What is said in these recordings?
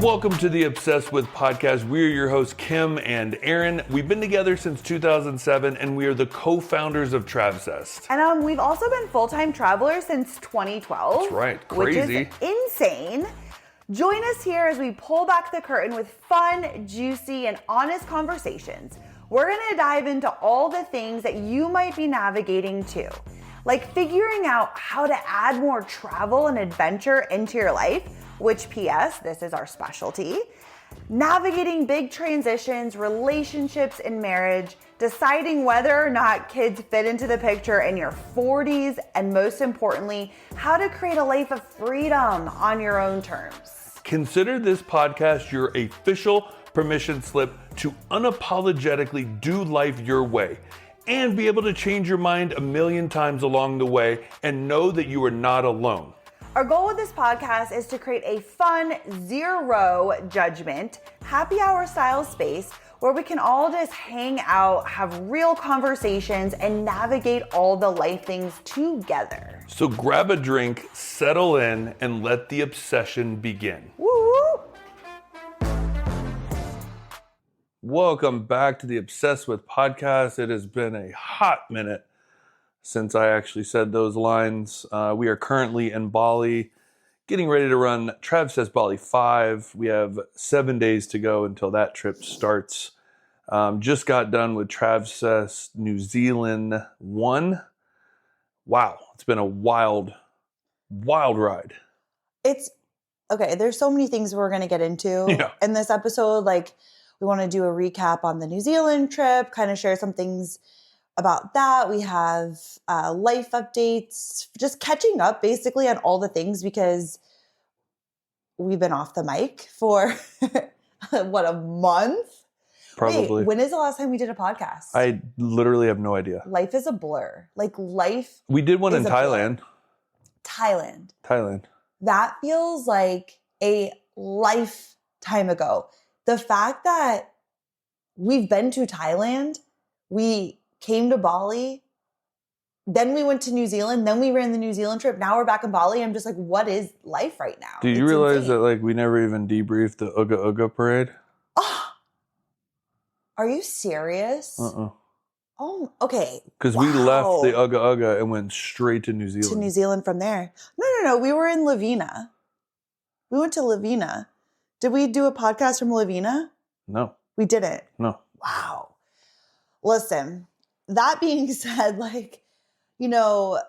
Welcome to the Obsessed With podcast. We are your hosts, Kim and Aaron. We've been together since 2007, and we are the co-founders of Travsessed. And we've also been full-time travelers since 2012. That's right, crazy. Which is insane. Join us here as we pull back the curtain with fun, juicy, and honest conversations. We're gonna dive into all the things that you might be navigating too, like figuring out how to add more travel and adventure into your life, which PS, this is our specialty, navigating big transitions, relationships and marriage, deciding whether or not kids fit into the picture in your 40s, and most importantly, how to create a life of freedom on your own terms. Consider this podcast your official permission slip to unapologetically do life your way and be able to change your mind a million times along the way and know that you are not alone. Our goal with this podcast is to create a fun, zero judgment, happy hour style space where we can all just hang out, have real conversations, and navigate all the life things together. So grab a drink, settle in, and let the obsession begin. Woo! Welcome back to the Obsessed With podcast. It has been a hot minute since I actually said those lines. We are currently in Bali, getting ready to run Travsessed Bali 5. We have 7 days to go until that trip starts. Just got done with Travsessed New Zealand 1. Wow, it's been a wild ride. It's, okay, there's so many things we're going to get into in this episode. Like, we want to do a recap on the New Zealand trip, kind of share some things about that. We have life updates, just catching up basically on all the things because we've been off the mic for what, a month? Probably. Wait, when is the last time we did a podcast? I literally have no idea. Life is a blur. Like life. We did one in Thailand. Thailand. That feels like a lifetime ago. The fact that we've been to Thailand, we came to Bali, then we went to New Zealand, then we ran the New Zealand trip. Now we're back in Bali. I'm just like, what is life right now? Do you realize that like we never even debriefed the Uga Uga parade? Oh, are you serious? Oh, okay. Because we left the Uga Uga and went straight to New Zealand. To New Zealand from there. No. We were in Lavina. We went to Lavina. Did we do a podcast from Lavina? No. We didn't? No. Wow. Listen. That being said, like, you know,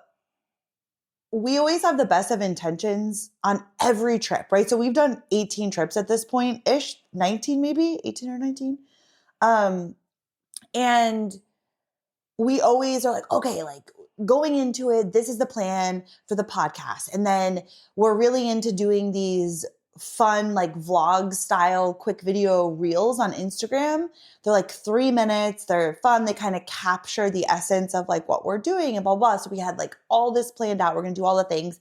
we always have the best of intentions on every trip, right? So we've done 18 trips at this point-ish, 19 maybe, 18 or 19. And we always are like, okay, like going into it, this is the plan for the podcast. And then we're really into doing these fun, like vlog style, quick video reels on Instagram. They're like 3 minutes. They're fun. They kind of capture the essence of like what we're doing and blah, blah. So we had like all this planned out. We're going to do all the things.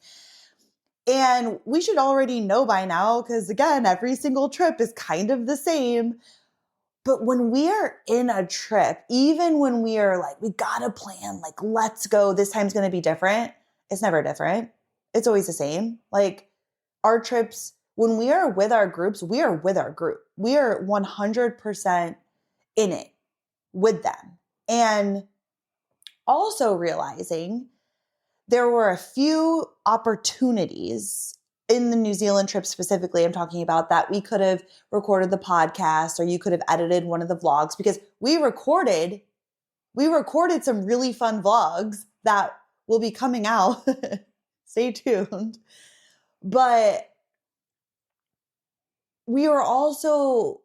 And we should already know by now, because again, every single trip is kind of the same. But when we are in a trip, even when we are like, we got to plan, like, let's go, this time's going to be different. It's never different. It's always the same. Like our trips, when we are with our groups, we are with our group. We are 100% in it with them. And also realizing there were a few opportunities in the New Zealand trip specifically, I'm talking about, that we could have recorded the podcast or you could have edited one of the vlogs, because we recorded some really fun vlogs that will be coming out. Stay tuned. But we were also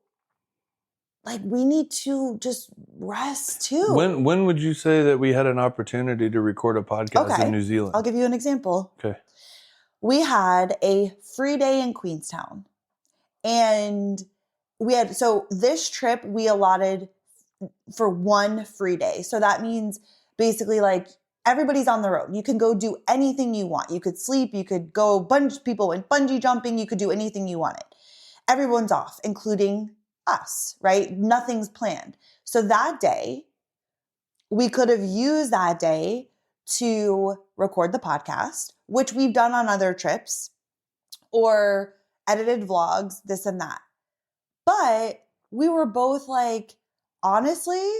like, we need to just rest too. When would you say that we had an opportunity to record a podcast in New Zealand? I'll give you an example. Okay. We had a free day in Queenstown. And so this trip we allotted for one free day. So that means basically like everybody's on the road. You can go do anything you want. You could sleep, you could go, people went bungee jumping, you could do anything you wanted. Everyone's off, including us, right? Nothing's planned. So that day, we could have used that day to record the podcast, which we've done on other trips, or edited vlogs, this and that. But we were both like, honestly,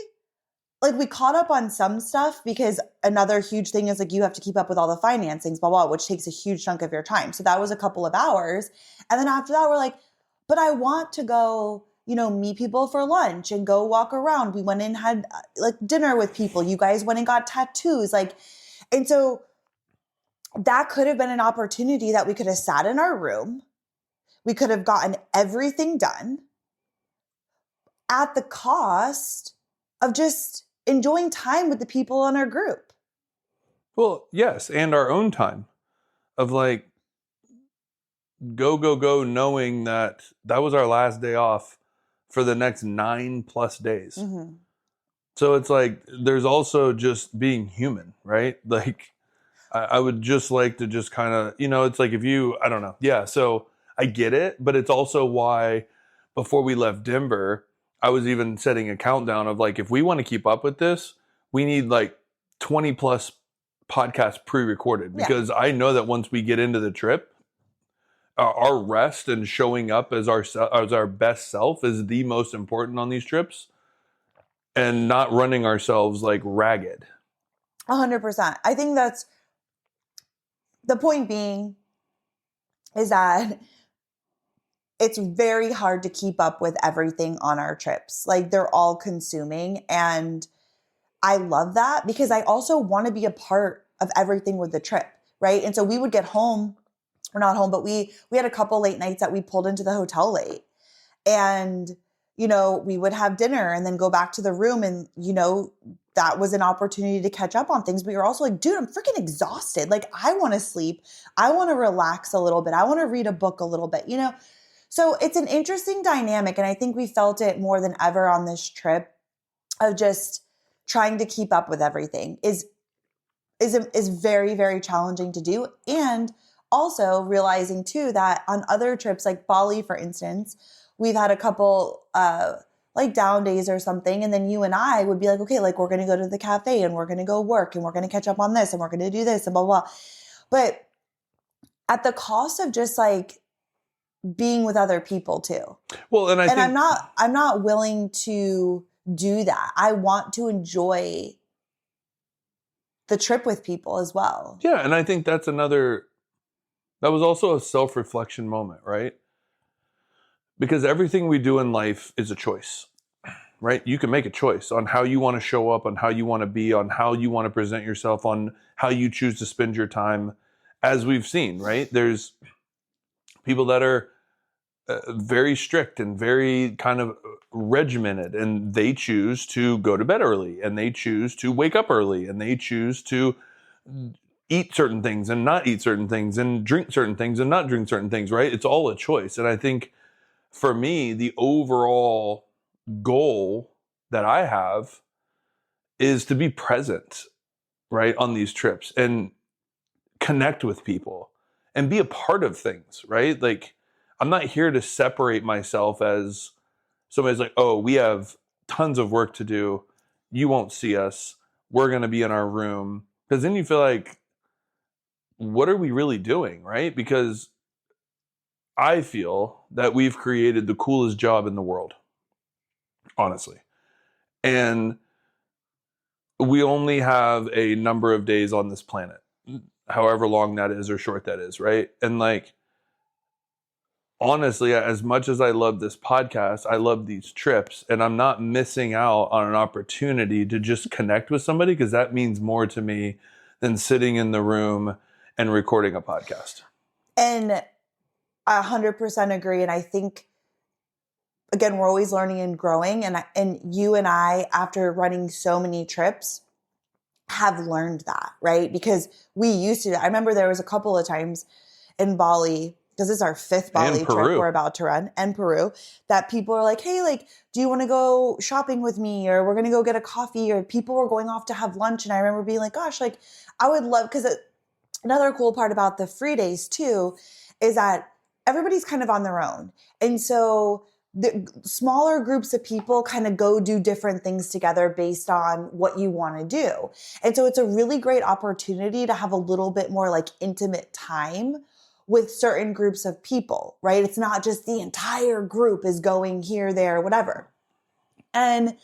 like we caught up on some stuff because another huge thing is like you have to keep up with all the financings, blah, blah, which takes a huge chunk of your time. So that was a couple of hours. And then after that, we're like, but I want to go, meet people for lunch and go walk around. We went and had like dinner with people. You guys went and got tattoos. And so that could have been an opportunity that we could have sat in our room. We could have gotten everything done at the cost of just enjoying time with the people in our group. Well, yes, and our own time of like go, knowing that was our last day off for the next 9+ days. Mm-hmm. So it's like there's also just being human, right? Like I would just like to just kind of, it's like I don't know. Yeah, so I get it, but it's also why before we left Denver, I was even setting a countdown of like, if we want to keep up with this, we need like 20+ podcasts pre-recorded because I know that once we get into the trip, our rest and showing up as our best self is the most important on these trips, and not running ourselves like ragged. 100%. I think that's the point being is that it's very hard to keep up with everything on our trips. Like they're all consuming. And I love that because I also want to be a part of everything with the trip. Right. And so we would get home, or not home, but we had a couple late nights that we pulled into the hotel late. And, we would have dinner and then go back to the room. And, that was an opportunity to catch up on things. But you're also like, dude, I'm freaking exhausted. Like I want to sleep. I want to relax a little bit. I want to read a book a little bit, So it's an interesting dynamic. And I think we felt it more than ever on this trip of just trying to keep up with everything is very, very challenging to do. And also realizing too that on other trips like Bali, for instance, we've had a couple like down days or something. And then you and I would be like, okay, like we're going to go to the cafe and we're going to go work and we're going to catch up on this and we're going to do this and blah, blah. But at the cost of just like being with other people too. Well, and I'm not willing to do that. I want to enjoy the trip with people as well. Yeah. And I think that was also a self-reflection moment, right? Because everything we do in life is a choice, right? You can make a choice on how you want to show up, on how you want to be, on how you want to present yourself, on how you choose to spend your time, as we've seen, right? There's people that are very strict and very kind of regimented, and they choose to go to bed early, and they choose to wake up early, and they choose to eat certain things and not eat certain things, and drink certain things and not drink certain things, right? It's all a choice. And I think for me, the overall goal that I have is to be present, right, on these trips and connect with people and be a part of things, right? Like, I'm not here to separate myself as somebody's like, oh, we have tons of work to do. You won't see us. We're going to be in our room. Because then you feel like, what are we really doing, right? Because I feel that we've created the coolest job in the world, honestly. And we only have a number of days on this planet, however long that is or short that is, right? And like, honestly, as much as I love this podcast, I love these trips, and I'm not missing out on an opportunity to just connect with somebody, because that means more to me than sitting in the room and recording a podcast. And I 100% agree. And I think, again, we're always learning and growing. And you and I, after running so many trips, have learned that, right? Because we used to. I remember there was a couple of times in Bali, because this is our 5th Bali trip we're about to run, and Peru, that people are like, hey, like, do you want to go shopping with me? Or we're going to go get a coffee, or people were going off to have lunch. And I remember being like, gosh, like, I would love, because another cool part about the free days too is that everybody's kind of on their own. And so the smaller groups of people kind of go do different things together based on what you want to do. And so it's a really great opportunity to have a little bit more like intimate time with certain groups of people, right? It's not just the entire group is going here, there, whatever. And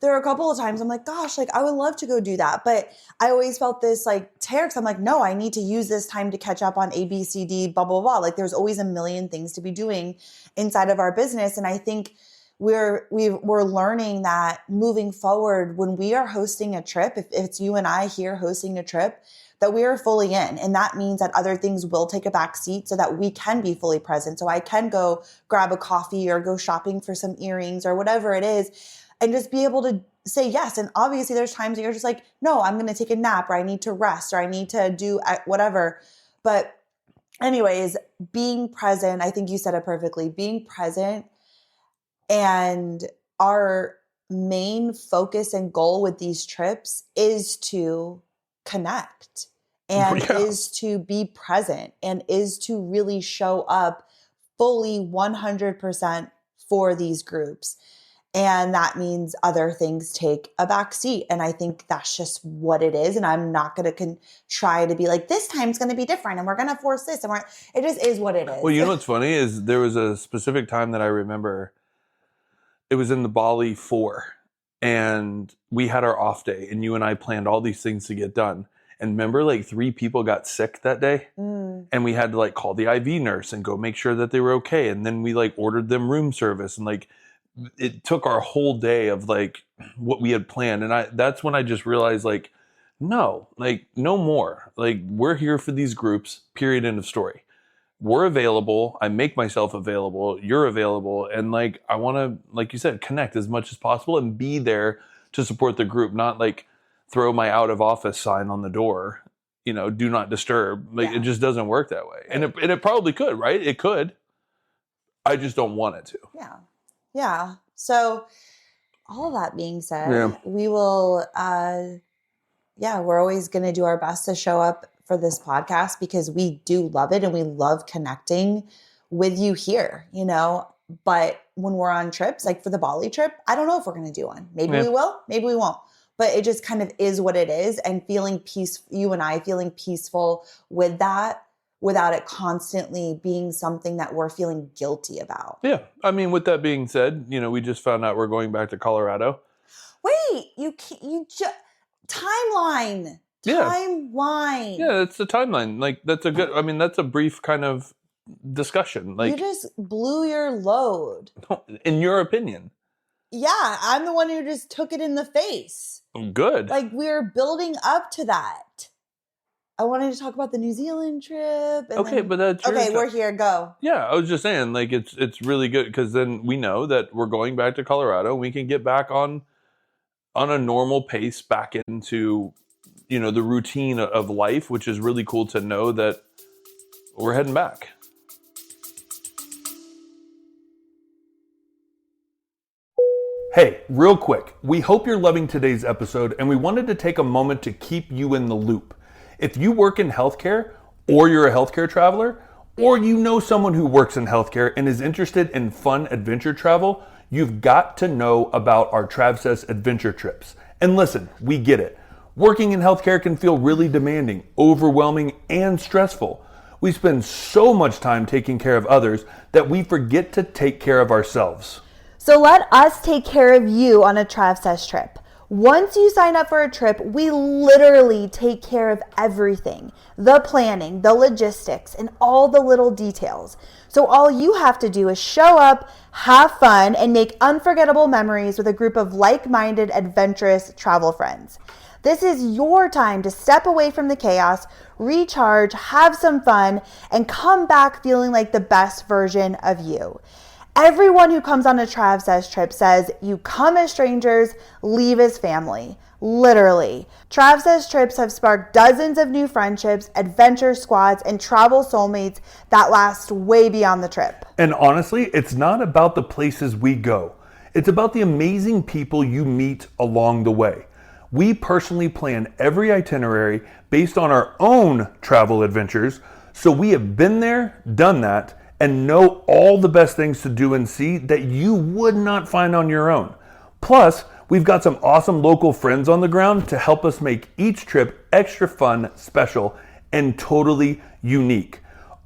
there are a couple of times I'm like, gosh, like I would love to go do that. But I always felt this like tear because I'm like, no, I need to use this time to catch up on A, B, C, D, blah, blah, blah. Like there's always a million things to be doing inside of our business. And I think we're learning that moving forward, when we are hosting a trip, if it's you and I here hosting a trip, that we are fully in. And that means that other things will take a back seat so that we can be fully present. So I can go grab a coffee or go shopping for some earrings or whatever it is, and just be able to say yes. And obviously there's times that you're just like, no, I'm going to take a nap, or I need to rest, or I need to do whatever. But anyways, being present, I think you said it perfectly, being present. And our main focus and goal with these trips is to connect and is to be present and is to really show up fully 100% for these groups. And that means other things take a back seat. And I think that's just what it is. And I'm not going to try to be like, this time's going to be different and we're going to force this. And it just is what it is. Well, you know what's funny is there was a specific time that I remember. It was in the Bali 4, and we had our off day, and you and I planned all these things to get done. And remember, like 3 people got sick that day, and we had to like call the IV nurse and go make sure that they were okay. And then we like ordered them room service, and like it took our whole day of like what we had planned. And that's when I just realized like, no, like no more. Like we're here for these groups, period, end of story. We're available. I make myself available. You're available. And like, I want to, like you said, connect as much as possible and be there to support the group, not like throw my out of office sign on the door, do not disturb. Like it just doesn't work that way. And it probably could, right? It could. I just don't want it to. Yeah. Yeah. So all that being said, we will, we're always going to do our best to show up for this podcast because we do love it and we love connecting with you here, but when we're on trips, like for the Bali trip, I don't know if we're going to do one. Maybe we will, maybe we won't, but it just kind of is what it is. And you and I feeling peaceful with that without it constantly being something that we're feeling guilty about. Yeah. I mean, with that being said, we just found out we're going back to Colorado. Wait, you just timeline. Timeline. Yeah, it's the timeline. Like that's a brief kind of discussion. Like you just blew your load. In your opinion. Yeah, I'm the one who just took it in the face. Good. Like we're building up to that. I wanted to talk about the New Zealand trip. But that's we're here. Go. Yeah, I was just saying, like it's really good because then we know that we're going back to Colorado. And we can get back on a normal pace back into the routine of life, which is really cool to know that we're heading back. Hey, real quick, we hope you're loving today's episode, and we wanted to take a moment to keep you in the loop. If you work in healthcare, or you're a healthcare traveler, or you know someone who works in healthcare and is interested in fun adventure travel, you've got to know about our Travsessed Adventure Trips. And listen, we get it. Working in healthcare can feel really demanding, overwhelming, and stressful. We spend so much time taking care of others that we forget to take care of ourselves. So let us take care of you on a Travsessed trip. Once you sign up for a trip, we literally take care of everything. The planning, the logistics, and all the little details. So all you have to do is show up, have fun, and make unforgettable memories with a group of like-minded, adventurous travel friends. This is your time to step away from the chaos, recharge, have some fun, and come back feeling like the best version of you. Everyone who comes on a Travsessed trip says you come as strangers, leave as family. Literally. Travsessed trips have sparked dozens of new friendships, adventure squads, and travel soulmates that last way beyond the trip. And honestly, it's not about the places we go. It's about the amazing people you meet along the way. We personally plan every itinerary based on our own travel adventures, so we have been there, done that, and know all the best things to do and see that you would not find on your own. Plus, we've got some awesome local friends on the ground to help us make each trip extra fun, special, and totally unique.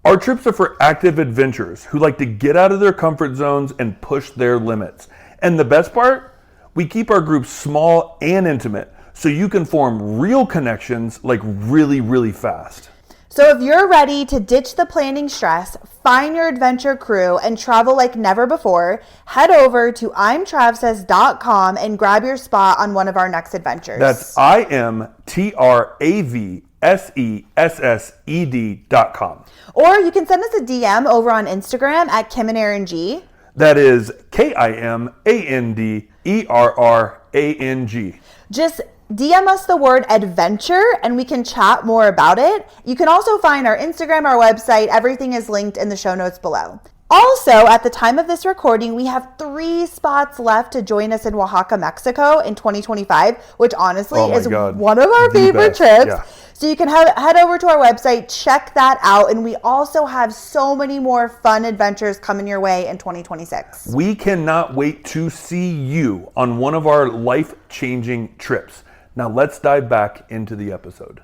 Our trips are for active adventurers who like to get out of their comfort zones and push their limits. And the best part? We keep our groups small and intimate so you can form real connections like really, really fast. So if you're ready to ditch the planning stress, find your adventure crew, and travel like never before, head over to imtravsessed.com and grab your spot on one of our next adventures. That's IMTRAVSESSED.com. Or you can send us a DM over on Instagram at Kim and Aaron G. That is KIMANDERRANG. Just DM us the word adventure and we can chat more about it. You can also find our Instagram, our website. Everything is linked in the show notes below. Also, at the time of this recording, we have 3 spots left to join us in Oaxaca, Mexico in 2025, which honestly is one of our favorite trips. Yeah. So you can head over to our website, check that out. And we also have so many more fun adventures coming your way in 2026. We cannot wait to see you on one of our life-changing trips. Now let's dive back into the episode.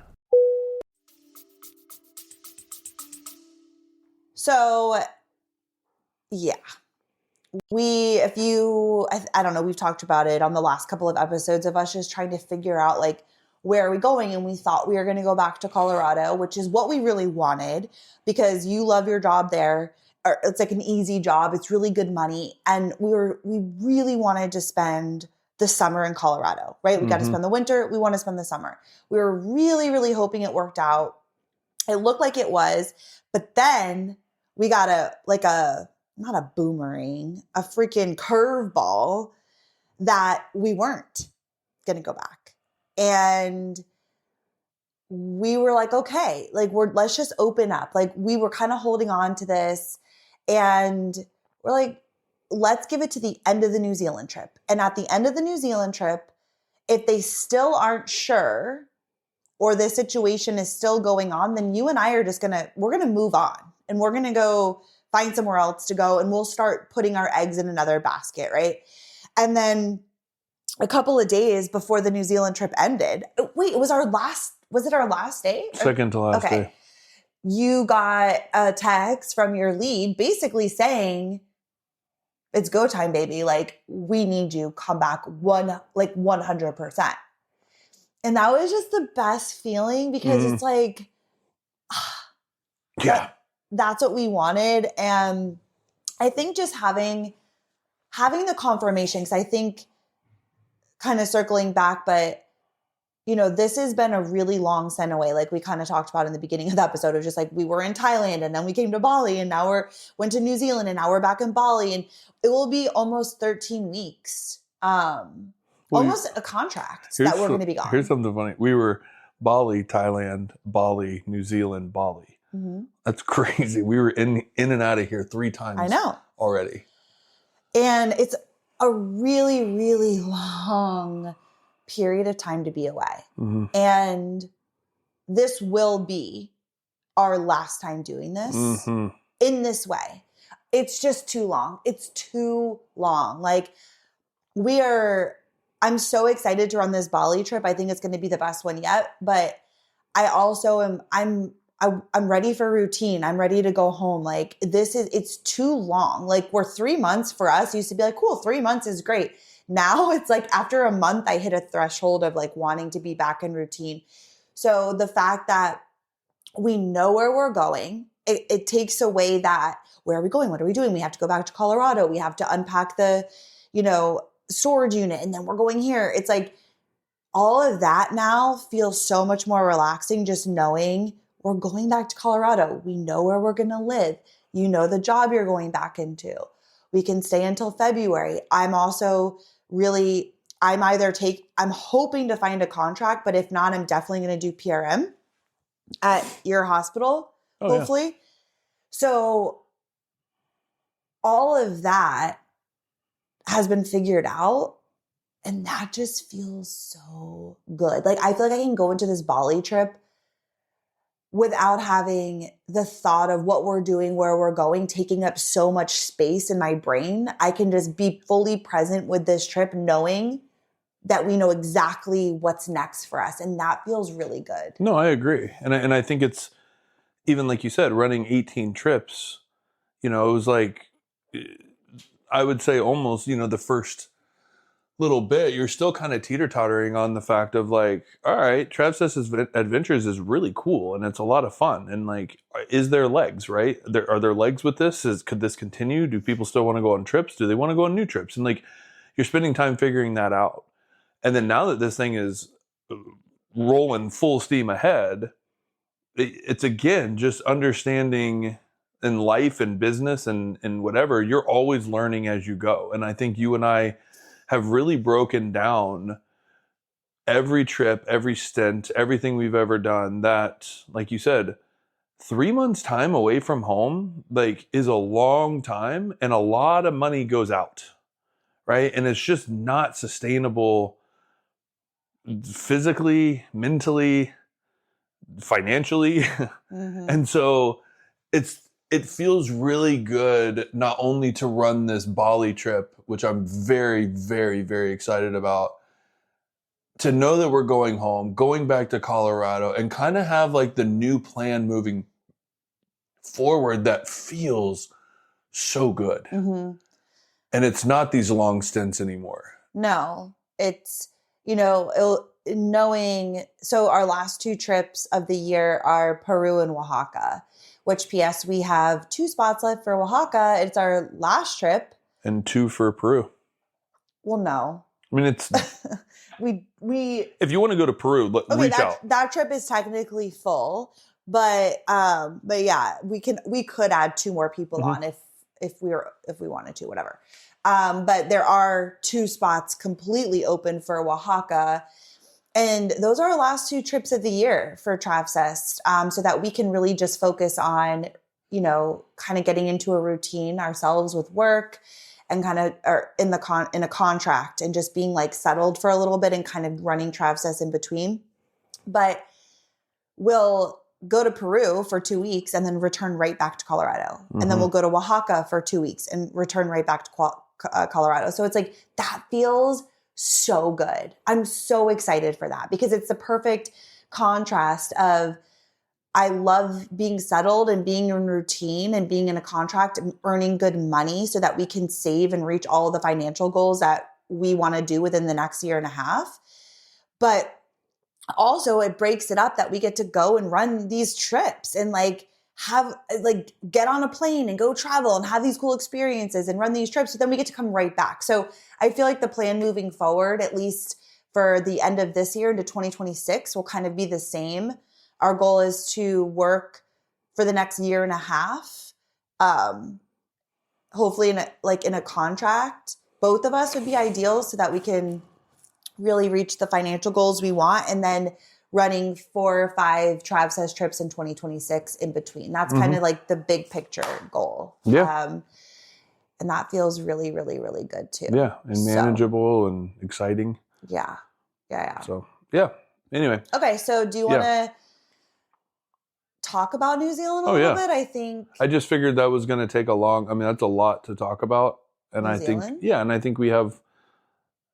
So, yeah. I don't know, we've talked about it on the last couple of episodes of us just trying to figure out like, where are we going? And we thought we were going to go back to Colorado, which is what we really wanted because you love your job there. Or it's like an easy job. It's really good money. And we really wanted to spend the summer in Colorado, right? We got to spend the winter. We want to spend the summer. We were really, really hoping it worked out. It looked like it was, but then we got not a boomerang, a freaking curveball that we weren't going to go back. And we were like, okay, like let's just open up. Like we were kind of holding on to this and we're like, let's give it to the end of the New Zealand trip. And at the end of the New Zealand trip, if they still aren't sure or this situation is still going on, then you and I are we're going to move on and we're going to go find somewhere else to go and we'll start putting our eggs in another basket. Right. And then a couple of days before the New Zealand trip ended, wait, was it our last day? Second to last day. You got a text from your lead basically saying, it's go time, baby. Like, we need you. Come back 100%. And that was just the best feeling because it's like, that's what we wanted. And I think just having the confirmation, because I think kind of circling back, but you know, this has been a really long send away. Like we kind of talked about in the beginning of the episode of just like, we were in Thailand and then we came to Bali and now went to New Zealand and now we're back in Bali and it will be almost 13 weeks. Almost a contract that we're going to be gone. Here's something funny. We were Bali, Thailand, Bali, New Zealand, Bali. Mm-hmm. That's crazy. We were in and out of here 3 times. I know. Already. And it's a really, really long period of time to be away. Mm-hmm. And this will be our last time doing this in this way. It's just too long. It's too long. Like I'm so excited to run this Bali trip. I think it's going to be the best one yet, but I also I'm ready for routine. I'm ready to go home. Like it's too long. Like 3 months for us used to be like, cool, 3 months is great. Now it's like after a month, I hit a threshold of like wanting to be back in routine. So the fact that we know where we're going, it takes away that, where are we going? What are we doing? We have to go back to Colorado. We have to unpack the, storage unit and then we're going here. It's like all of that now feels so much more relaxing just knowing we're going back to Colorado. We know where we're going to live. You know the job you're going back into. We can stay until February. I'm also I'm hoping to find a contract, but if not, I'm definitely going to do PRM at your hospital, hopefully. Yeah. So all of that has been figured out and that just feels so good. Like I feel like I can go into this Bali trip without having the thought of what we're doing, where we're going, taking up so much space in my brain. I can just be fully present with this trip, knowing that we know exactly what's next for us. And that feels really good. No, I agree. And I think even like you said, running 18 trips, it was like, I would say almost, the first little bit, you're still kind of teeter-tottering on the fact of like, all right, Travsessed Adventures is really cool and it's a lot of fun. And like, is there legs, right? Are there legs with this? Could this continue? Do people still want to go on trips? Do they want to go on new trips? And like, you're spending time figuring that out. And then now that this thing is rolling full steam ahead, it's again, just understanding in life and business and whatever, you're always learning as you go. And I think you and I have really broken down every trip, every stint, everything we've ever done that, like you said, 3 months time away from home, like, is a long time and a lot of money goes out, right? And it's just not sustainable physically, mentally, financially. Mm-hmm. And so it feels really good not only to run this Bali trip, which I'm very, very, very excited about, to know that we're going home, going back to Colorado, and kind of have like the new plan moving forward that feels so good. Mm-hmm. And it's not these long stints anymore. No, it's, knowing, so our last 2 trips of the year are Peru and Oaxaca, which PS, we have 2 spots left for Oaxaca. It's our last trip. And 2 for Peru. Well, no. I mean, it's we if you want to go to Peru, reach out. That trip is technically full, but yeah, we could add 2 more people Mm-hmm. on if we wanted to, whatever. But there are 2 spots completely open for Oaxaca. And those are our last 2 trips of the year for Travsessed, so that we can really just focus on, kind of getting into a routine ourselves with work and kind of are in a contract and just being like settled for a little bit and kind of running Travsessed in between. But we'll go to Peru for 2 weeks and then return right back to Colorado. Mm-hmm. And then we'll go to Oaxaca for 2 weeks and return right back to Colorado. So it's like, that feels so good. I'm so excited for that because it's the perfect contrast of, I love being settled and being in routine and being in a contract and earning good money so that we can save and reach all the financial goals that we want to do within the next year and a half. But also it breaks it up that we get to go and run these trips and get on a plane and go travel and have these cool experiences and run these trips. So then we get to come right back. So I feel like the plan moving forward, at least for the end of this year into 2026, will kind of be the same. Our goal is to work for the next year and a half, hopefully in a contract. Both of us would be ideal so that we can really reach the financial goals we want, and then running 4 or 5 Travsessed trips in 2026 in between. That's kind of like the big picture goal. Yeah. And that feels really, really, really good too. Yeah. And manageable and exciting. Yeah. Yeah. So, yeah. Anyway. Okay. So do you want to talk about New Zealand a little bit? I just figured that was going to take that's a lot to talk about. And I think we have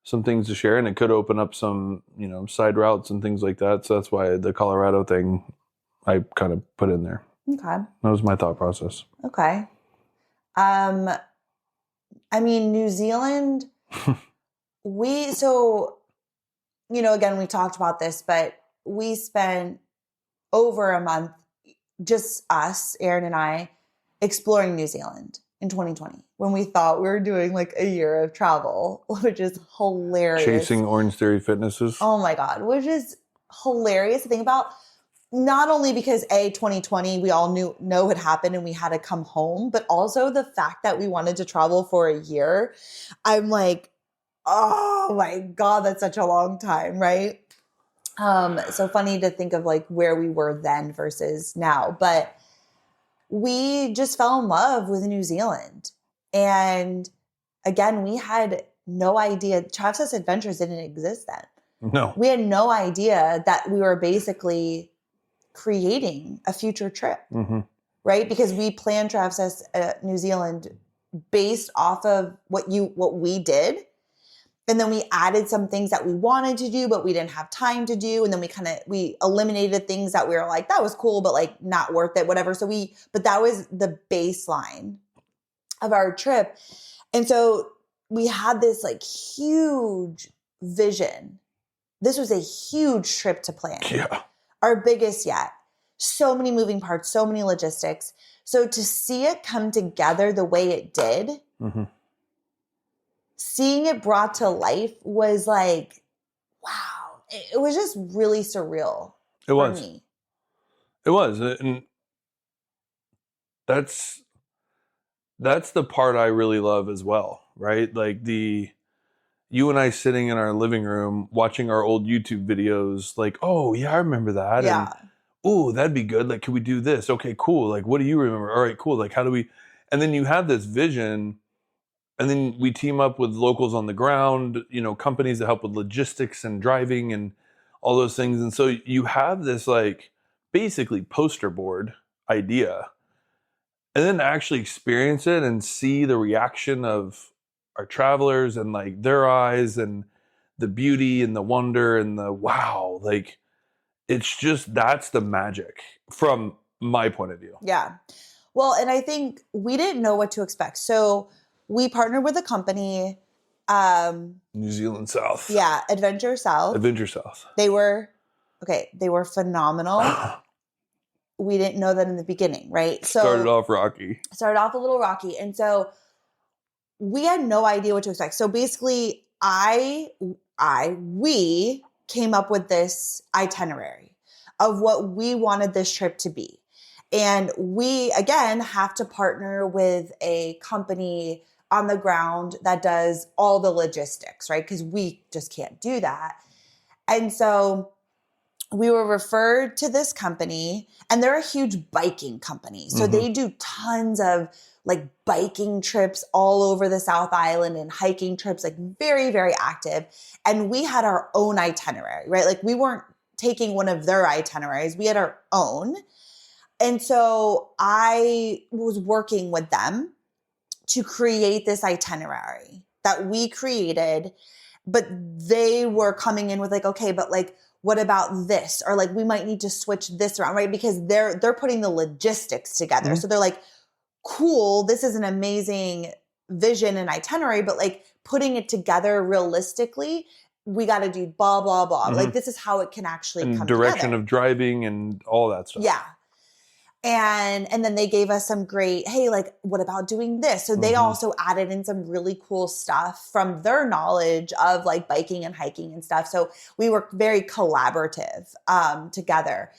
some things to share, and it could open up some, side routes and things like that. So that's why the Colorado thing I kind of put in there. Okay. That was my thought process. Okay. New Zealand, again, we talked about this, but we spent over a month, just us, Aaron and I, exploring New Zealand in 2020 when we thought we were doing like a year of travel, which is hilarious. Chasing Orange Theory Fitnesses. Oh my God, which is hilarious to think about. Not only because 2020, we all know had happened and we had to come home, but also the fact that we wanted to travel for a year. I'm like, oh my God, that's such a long time, right? So funny to think of like where we were then versus now, but we just fell in love with New Zealand. And again, we had no idea. Travsessed Adventures didn't exist then. No. We had no idea that we were basically creating a future trip, right? Because we planned Travsessed New Zealand based off of what we did. And then we added some things that we wanted to do, but we didn't have time to do. And then we eliminated things that we were like, that was cool, but like not worth it, whatever. But that was the baseline of our trip. And so we had this like huge vision. This was a huge trip to plan. Yeah. Our biggest yet. So many moving parts, so many logistics. So to see it come together the way it did, seeing it brought to life was like, wow. It was just really surreal for me. It was. And that's the part I really love as well, right? Like you and I sitting in our living room watching our old YouTube videos, like, oh yeah, I remember that. Yeah. And oh, that'd be good. Like, can we do this? Okay, cool. Like, what do you remember? All right, cool. Like, how do we, and then you have this vision, and then we team up with locals on the ground, companies that help with logistics and driving and all those things. And so you have this like basically poster board idea, and then actually experience it and see the reaction of our travelers and like their eyes and the beauty and the wonder and the wow, like it's just, that's the magic from my point of view. Yeah. Well, and I think we didn't know what to expect. So we partnered with a company, New Zealand South. Yeah, Adventure South. They were phenomenal. We didn't know that in the begining, right? So started off a little rocky. And so we had no idea what to expect. So basically we came up with this itinerary of what we wanted this trip to be. And we, again, have to partner with a company on the ground that does all the logistics, right? Because we just can't do that. And so we were referred to this company, and they're a huge biking company. So they do tons of like biking trips all over the South Island and hiking trips, like very, very active. And we had our own itinerary, right? Like we weren't taking one of their itineraries. We had our own. And so I was working with them to create this itinerary that we created, but they were coming in with like, okay, but like, what about this? Or like, we might need to switch this around, right? Because they're putting the logistics together. So they're like, cool, this is an amazing vision and itinerary, but like putting it together realistically, we got to do blah, blah, blah. Like this is how it can actually come together. Direction of driving and all that stuff. Yeah. And then they gave us some great, hey, like, what about doing this? So they also added in some really cool stuff from their knowledge of like biking and hiking and stuff. So we were very collaborative together.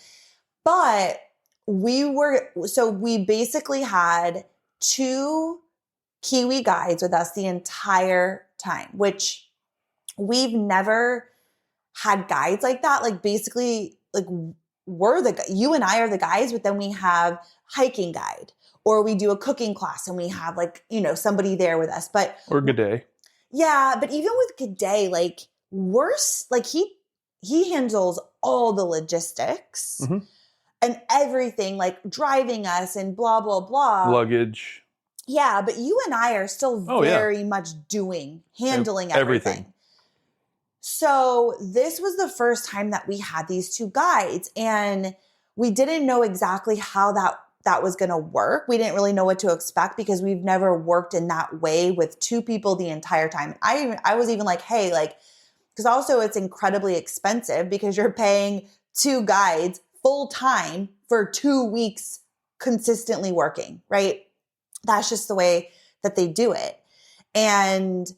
But we basically had 2 Kiwi guides with us the entire time, which we've never had guides like that. Like basically, like you and I are the guys, but then we have hiking guide, or we do a cooking class and we have like, somebody there with us. Or G'day. Yeah. But even with G'day, like worse, like he handles all the logistics and everything, like driving us and blah, blah, blah. Luggage. Yeah. But you and I are still very much handling everything. So this was the first time that we had these 2 guides, and we didn't know exactly how that was going to work. We didn't really know what to expect because we've never worked in that way with 2 people the entire time. I was even like, hey, like, because also it's incredibly expensive because you're paying 2 guides full time for 2 weeks consistently working, right? That's just the way that they do it. And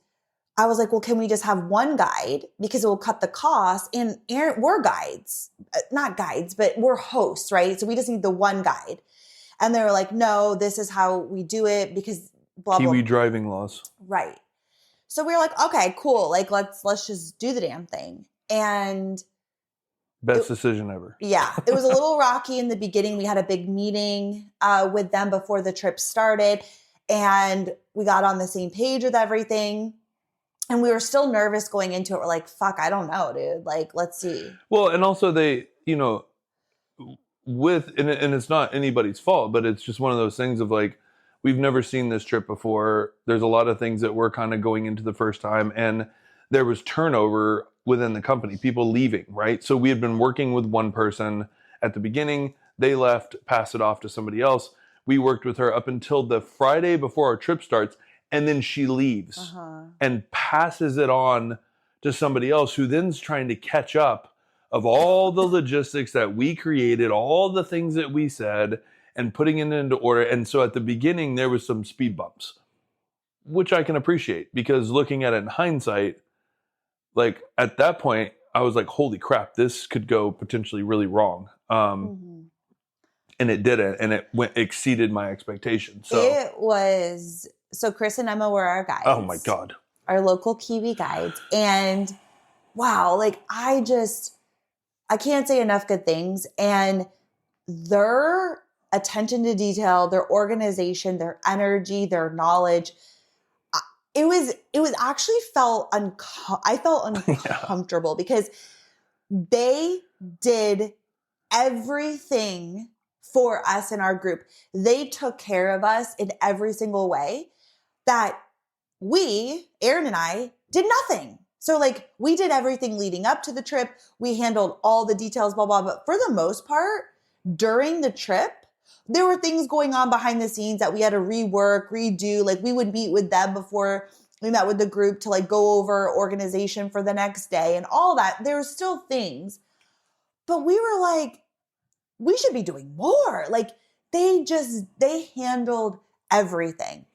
I was like, well, can we just have one guide because it will cut the cost? And we're guides, not guides, but we're hosts, right? So we just need the one guide. And they were like, no, this is how we do it because blah, blah, Kiwi driving laws. Right. So we were like, okay, cool. Like, let's just do the damn thing. And best decision ever. Yeah. It was a little rocky in the beginning. We had a big meeting with them before the trip started, and we got on the same page with everything. And we were still nervous going into it. We're like, fuck, I don't know, dude. Like, let's see. Well, and also they, and it's not anybody's fault, but it's just one of those things of like, we've never seen this trip before. There's a lot of things that we're kind of going into the first time. And there was turnover within the company, people leaving, right? So we had been working with one person at the beginning. They left, passed it off to somebody else. We worked with her up until the Friday before our trip starts, and then she leaves and passes it on to somebody else who then's trying to catch up of all the logistics that we created, all the things that we said, and putting it into order. And so at the beginning, there was some speed bumps, which I can appreciate, because looking at it in hindsight, like at that point, I was like, holy crap, this could go potentially really wrong. And it didn't, and it exceeded my expectations. So it was, so Chris and Emma were our guides. Oh my God. Our local Kiwi guides. And wow, like I can't say enough good things. And their attention to detail, their organization, their energy, their knowledge, it was actually I felt uncomfortable because they did everything for us in our group. They took care of us in every single way that Aaron and I, did nothing. So like we did everything leading up to the trip. We handled all the details, blah, blah. But for the most part, during the trip, there were things going on behind the scenes that we had to rework, redo. Like we would meet with them before we met with the group to like go over organization for the next day and all that. There were still things, but we were like, we should be doing more. Like they handled everything.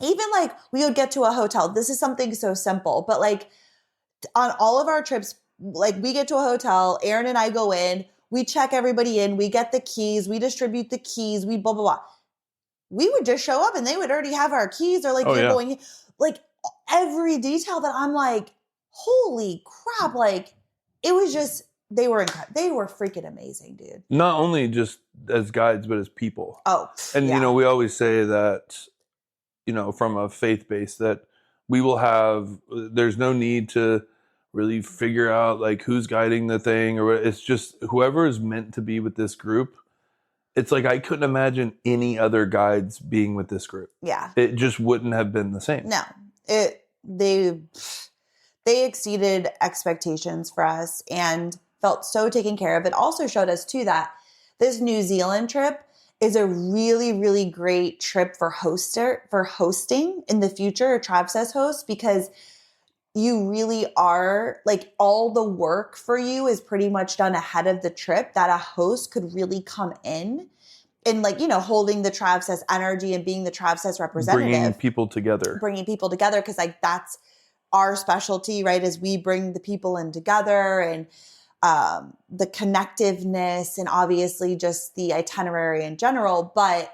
Even like we would get to a hotel. This is something so simple, but like on all of our trips, like we get to a hotel, Aaron and I go in, we check everybody in, we get the keys, we distribute the keys, we blah, blah, blah. We would just show up and they would already have our keys. Or like, you're going, like every detail that I'm like, holy crap. Like it was just, they were freaking amazing, dude. Not only just as guides, but as people. Oh, and yeah. you know, we always say that, you know, from a faith base, that there's no need to really figure out like who's guiding the thing, or it's just whoever is meant to be with this group. It's like, I couldn't imagine any other guides being with this group. Yeah. It just wouldn't have been the same. No, they exceeded expectations for us and felt so taken care of. It also showed us too that this New Zealand trip is a really, really great trip for hosting in the future, a Travsessed host, because you really are like all the work for you is pretty much done ahead of the trip, that a host could really come in and like, you know, holding the Travsessed energy and being the Travsessed representative. Bringing people together. Because like that's our specialty, right? Is we bring the people in together, and the connectiveness, and obviously just the itinerary in general. But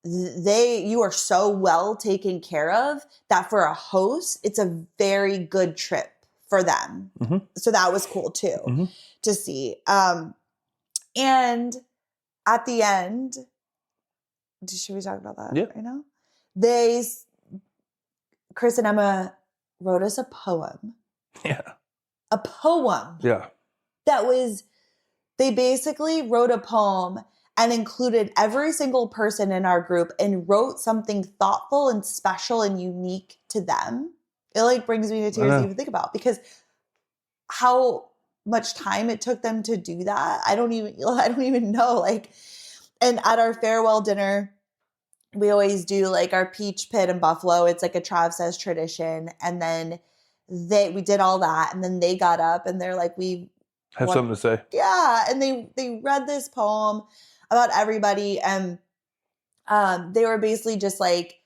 you are so well taken care of that for a host, it's a very good trip for them. Mm-hmm. So that was cool too, to see. And at the end, should we talk about that right now? Chris and Emma wrote us a poem. Yeah. A poem. Yeah. They basically wrote a poem and included every single person in our group and wrote something thoughtful and special and unique to them. It like brings me to tears to even think about, because how much time it took them to do that. I don't even know. Like, and at our farewell dinner, we always do like our peach pit in Buffalo. It's like a Travsessed tradition. And then we did all that. And then they got up and they're like, we have something to say. Yeah. And they read this poem about everybody. And they were basically just like,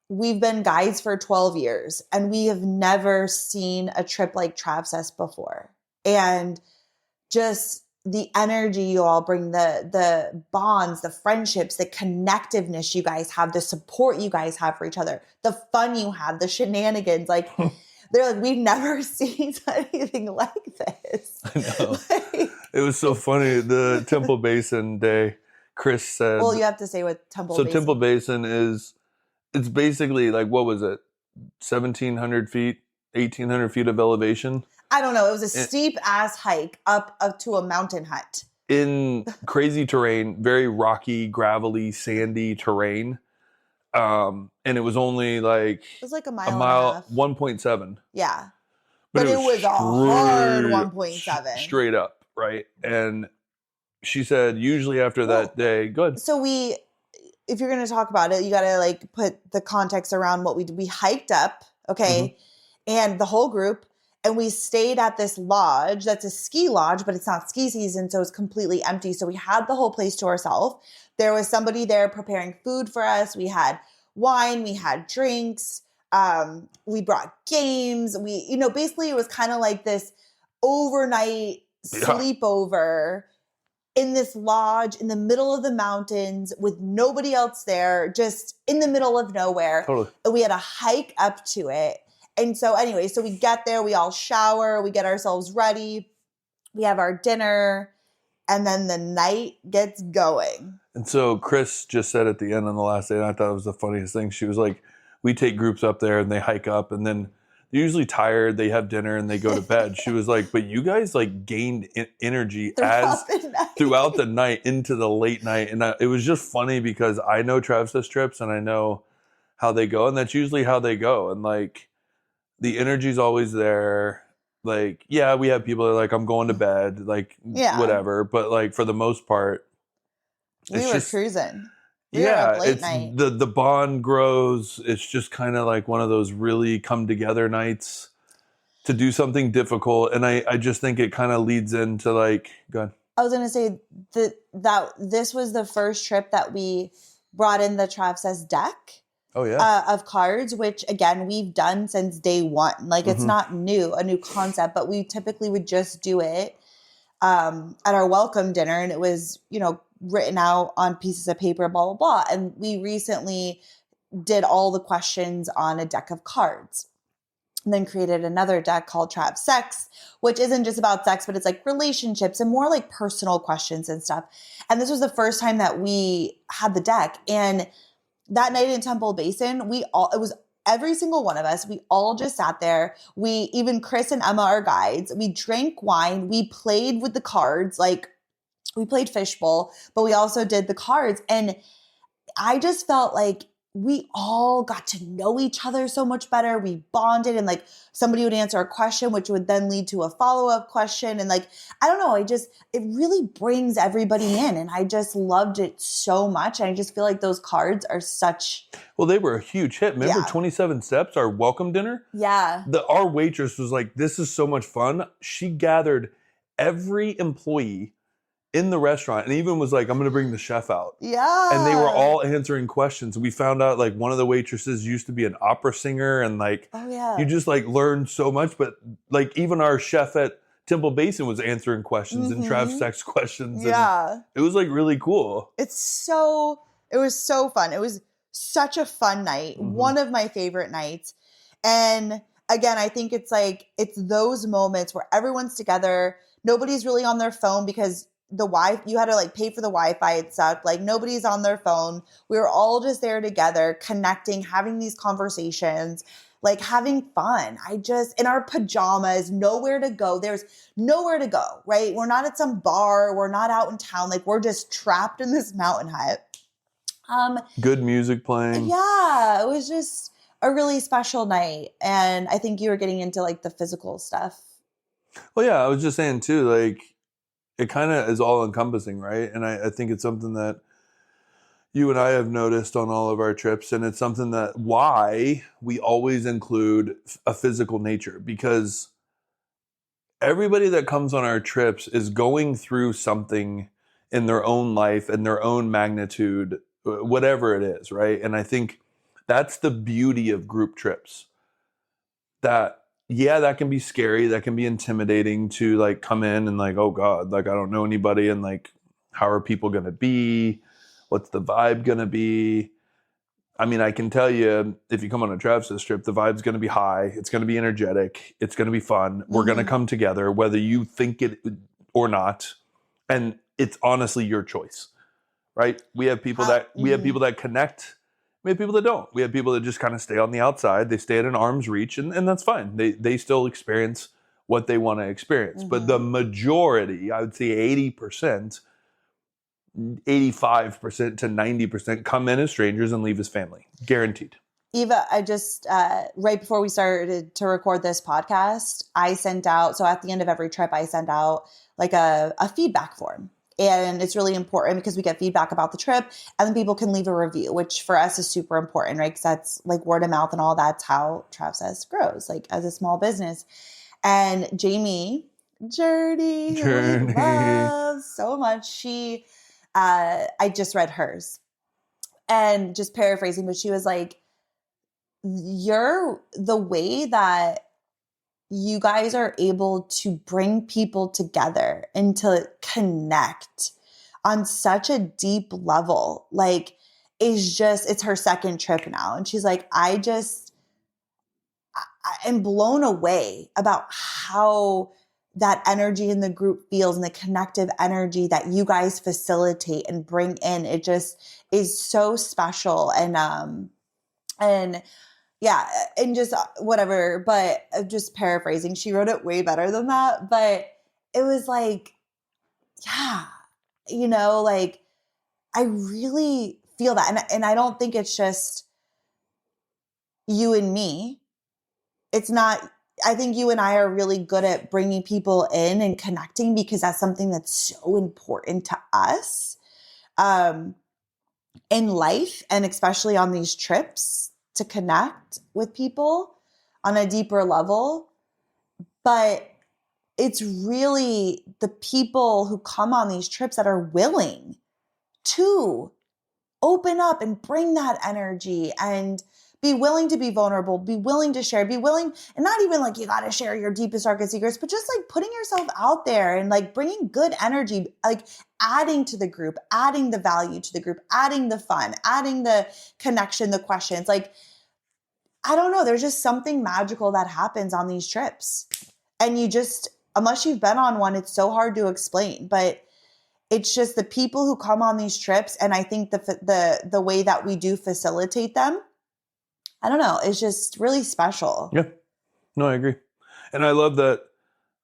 we've been guides for 12 years and we have never seen a trip like Travsessed before. And just the energy you all bring, the bonds, the friendships, the connectiveness you guys have, the support you guys have for each other, the fun you have, the shenanigans, like they're like, we've never seen anything like this. I know. It was so funny. The Temple Basin day, Chris said. Well, you have to say what Temple Basin. So Temple Basin it's basically like, what was it? 1,700 feet, 1,800 feet of elevation. I don't know. It was a steep ass hike up to a mountain hut. In crazy terrain, very rocky, gravelly, sandy terrain. And it was only like... It was like a mile and a half. 1.7. Yeah. But it was a hard 1.7. Straight up, right? And she said usually after that day, good. So if you're going to talk about it, you got to like put the context around what we did. We hiked up, okay, and the whole group, and we stayed at this lodge. That's a ski lodge, but it's not ski season, so it's completely empty. So we had the whole place to ourselves. There was somebody there preparing food for us. We had wine, we had drinks, we brought games. Basically it was kind of like this overnight sleepover in this lodge in the middle of the mountains with nobody else there, just in the middle of nowhere. Totally. And we had a hike up to it. And so anyway, so we get there, we all shower, we get ourselves ready, we have our dinner, and then the night gets going. And so Chris just said at the end on the last day, and I thought it was the funniest thing. She was like, we take groups up there and they hike up and then they're usually tired. They have dinner and they go to bed. She was like, but you guys like gained energy throughout the night into the late night. And it was just funny because I know Travsessed trips and I know how they go. And that's usually how they go. And like the energy's always there. Like, yeah, we have people that are like, I'm going to bed, like whatever. But like for the most part, we were cruising. We were up late night. The bond grows. It's just kind of like one of those really come together nights to do something difficult. And I just think it kind of leads into like, go ahead. I was going to say that this was the first trip that we brought in the Travsessed deck. Oh yeah. Of cards, which again, we've done since day one. Like it's not a new concept, but we typically would just do it at our welcome dinner. And it was, written out on pieces of paper, blah, blah, blah. And we recently did all the questions on a deck of cards and then created another deck called Travsessed, which isn't just about sex, but it's like relationships and more like personal questions and stuff. And this was the first time that we had the deck. And that night in Temple Basin, it was every single one of us. We all just sat there. Even Chris and Emma, our guides, we drank wine. We played with the cards. Like we played fishbowl, but we also did the cards. And I just felt like we all got to know each other so much better. We bonded and like somebody would answer a question, which would then lead to a follow-up question. And like, I don't know, it really brings everybody in. And I just loved it so much. And I just feel like those cards are well, they were a huge hit. Remember 27 Steps, our welcome dinner? Yeah. Our waitress was like, this is so much fun. She gathered every employee in the restaurant and even was like, I'm going to bring the chef out. Yeah. And they were all answering questions. We found out like one of the waitresses used to be an opera singer and like, you just like learned so much. But like even our chef at Temple Basin was answering questions and Travsessed questions. Yeah. And it was like really cool. It was so fun. It was such a fun night. One of my favorite nights. And again, I think it's those moments where everyone's together. Nobody's really on their phone because you had to like pay for the Wi-Fi and stuff. Like nobody's on their phone. We were all just there together, connecting, having these conversations, like having fun. In our pajamas, nowhere to go. There's nowhere to go, right? We're not at some bar. We're not out in town. Like we're just trapped in this mountain hut. Good music playing. Yeah, it was just a really special night. And I think you were getting into like the physical stuff. Well, yeah, I was just saying too, like, it kind of is all encompassing, right? And I think it's something that you and I have noticed on all of our trips. And it's something that why we always include a physical nature, because everybody that comes on our trips is going through something in their own life and their own magnitude, whatever it is, right? And I think that's the beauty of group trips. That can be scary. That can be intimidating to like come in and like, oh God, like I don't know anybody. And like, how are people going to be? What's the vibe going to be? I mean, I can tell you, if you come on a Travsessed trip, the vibe's going to be high. It's going to be energetic. It's going to be fun. We're going to come together, whether you think it or not. And it's honestly your choice, right? We have people that connect. We have people that don't. We have people that just kind of stay on the outside. They stay at an arm's reach, and that's fine. They still experience what they want to experience. But the majority, I would say 80%, 85% to 90% come in as strangers and leave as family. Guaranteed. Eva, I just, right before we started to record this podcast, I sent out, so at the end of every trip, I send out like a feedback form. And it's really important because we get feedback about the trip and then people can leave a review, which for us is super important, right? Because that's like word of mouth and all that's how Travsessed grows, like as a small business. And Jamie, Journey, who we Journey. love so much, I just read hers and just paraphrasing, but she was like, the way that you guys are able to bring people together and to connect on such a deep level, like it's her second trip now. And she's like, I am blown away about how that energy in the group feels and the connective energy that you guys facilitate and bring in. It just is so special. And yeah, and just whatever, but just paraphrasing, she wrote it way better than that. But it was like, yeah, like I really feel that. And I don't think it's just you and me. It's not, I think you and I are really good at bringing people in and connecting because that's something that's so important to us in life and especially on these trips to connect with people on a deeper level. But it's really the people who come on these trips that are willing to open up and bring that energy and be willing to be vulnerable, be willing to share, be willing, and not even like you got to share your deepest, darkest secrets, but just like putting yourself out there and like bringing good energy, like adding to the group, adding the value to the group, adding the fun, adding the connection, the questions. Like, I don't know, there's just something magical that happens on these trips. And unless you've been on one, it's so hard to explain, but it's just the people who come on these trips. And I think the way that we do facilitate them, I don't know, it's just really special. Yeah, no, I agree. And I love that,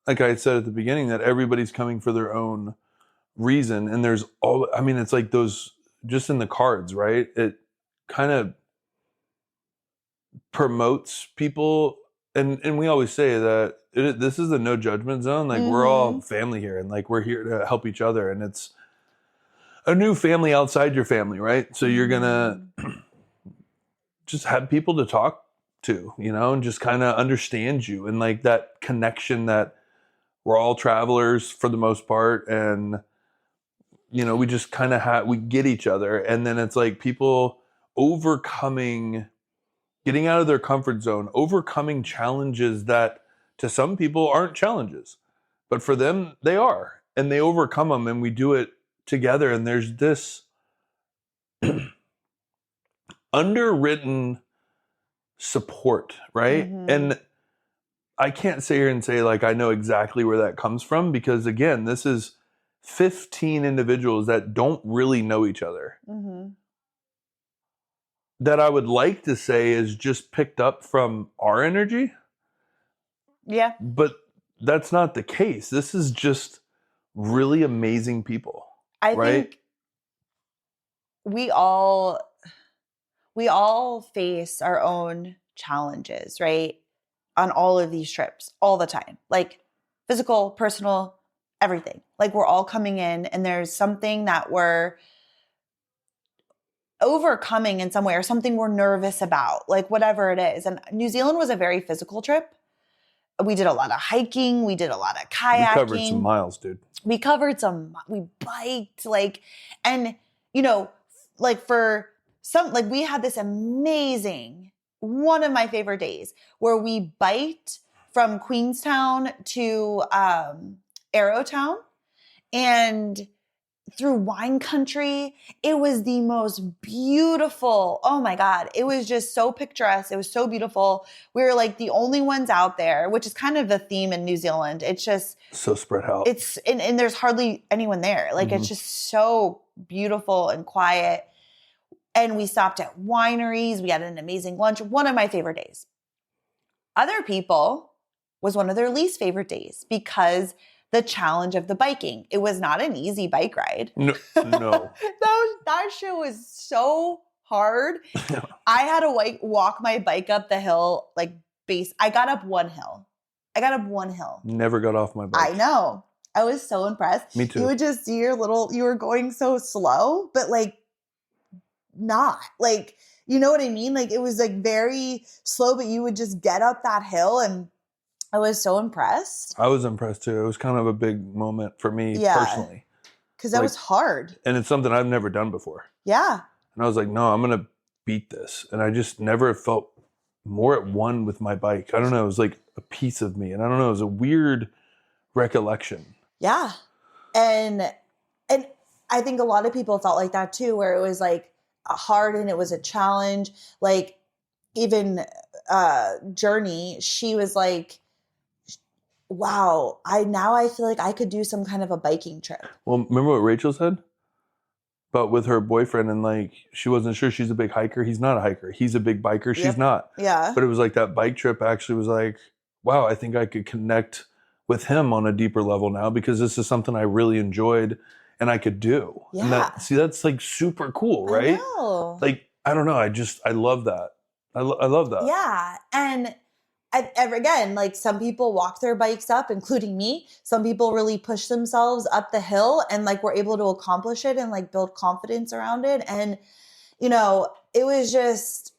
like I said at the beginning, that everybody's coming for their own reason. And it's like those, just in the cards, right? It kind of promotes people. And we always say that this is a no judgment zone. Like we're all family here and like we're here to help each other. And it's a new family outside your family, right? So you're going to just have people to talk to, and just kind of understand you and like that connection that we're all travelers for the most part. And, we just kind of we get each other. And then it's like people getting out of their comfort zone, overcoming challenges that to some people aren't challenges, but for them they are, and they overcome them and we do it together. And there's this underwritten support, right? And I can't sit here and say like I know exactly where that comes from because again, this is 15 individuals that don't really know each other. That I would like to say is just picked up from our energy. Yeah. But that's not the case. This is just really amazing people. I think we all face our own challenges, right? On all of these trips, all the time. Like physical, personal, everything. Like we're all coming in and there's something that we're overcoming in some way or something we're nervous about, like whatever it is. And New Zealand was a very physical trip. We did a lot of hiking. We did a lot of kayaking. We covered some miles, dude. We biked, like, and, like for some, like we had this amazing, one of my favorite days where we biked from Queenstown to Arrowtown and through wine country. It was the most beautiful. Oh my God. It was just so picturesque. It was so beautiful. We were like the only ones out there, which is kind of the theme in New Zealand. It's just so spread out. And there's hardly anyone there. Like it's just so beautiful and quiet. And we stopped at wineries. We had an amazing lunch. One of my favorite days. Other people was one of their least favorite days because the challenge of the biking. It was not an easy bike ride. No. That shit was so hard. I had to walk my bike up the hill, like I got up one hill. Never got off my bike. I know. I was so impressed. Me too. You would just see you were going so slow, but like not like, you know what I mean? Like it was like very slow, but you would just get up that hill, and I was so impressed. I was impressed too. It was kind of a big moment for me personally. Because that was hard. And it's something I've never done before. Yeah. And I was like, no, I'm going to beat this. And I just never felt more at one with my bike. I don't know. It was like a piece of me. And I don't know. It was a weird recollection. Yeah. And I think a lot of people felt like that too, where it was like hard and it was a challenge. Like even Journey, she was like, wow, I feel like I could do some kind of a biking trip. Well, remember what Rachel said? But with her boyfriend, and like she wasn't sure. She's a big hiker. He's not a hiker. He's a big biker. She's not. Yeah. But it was like that bike trip actually was like, wow, I think I could connect with him on a deeper level now, because this is something I really enjoyed and I could do. Yeah. And that's like super cool, right? I know. Like, I don't know. I love that. I love that. Yeah. And again, like some people walk their bikes up, including me. Some people really push themselves up the hill and like were able to accomplish it and like build confidence around it. And, you know, it was just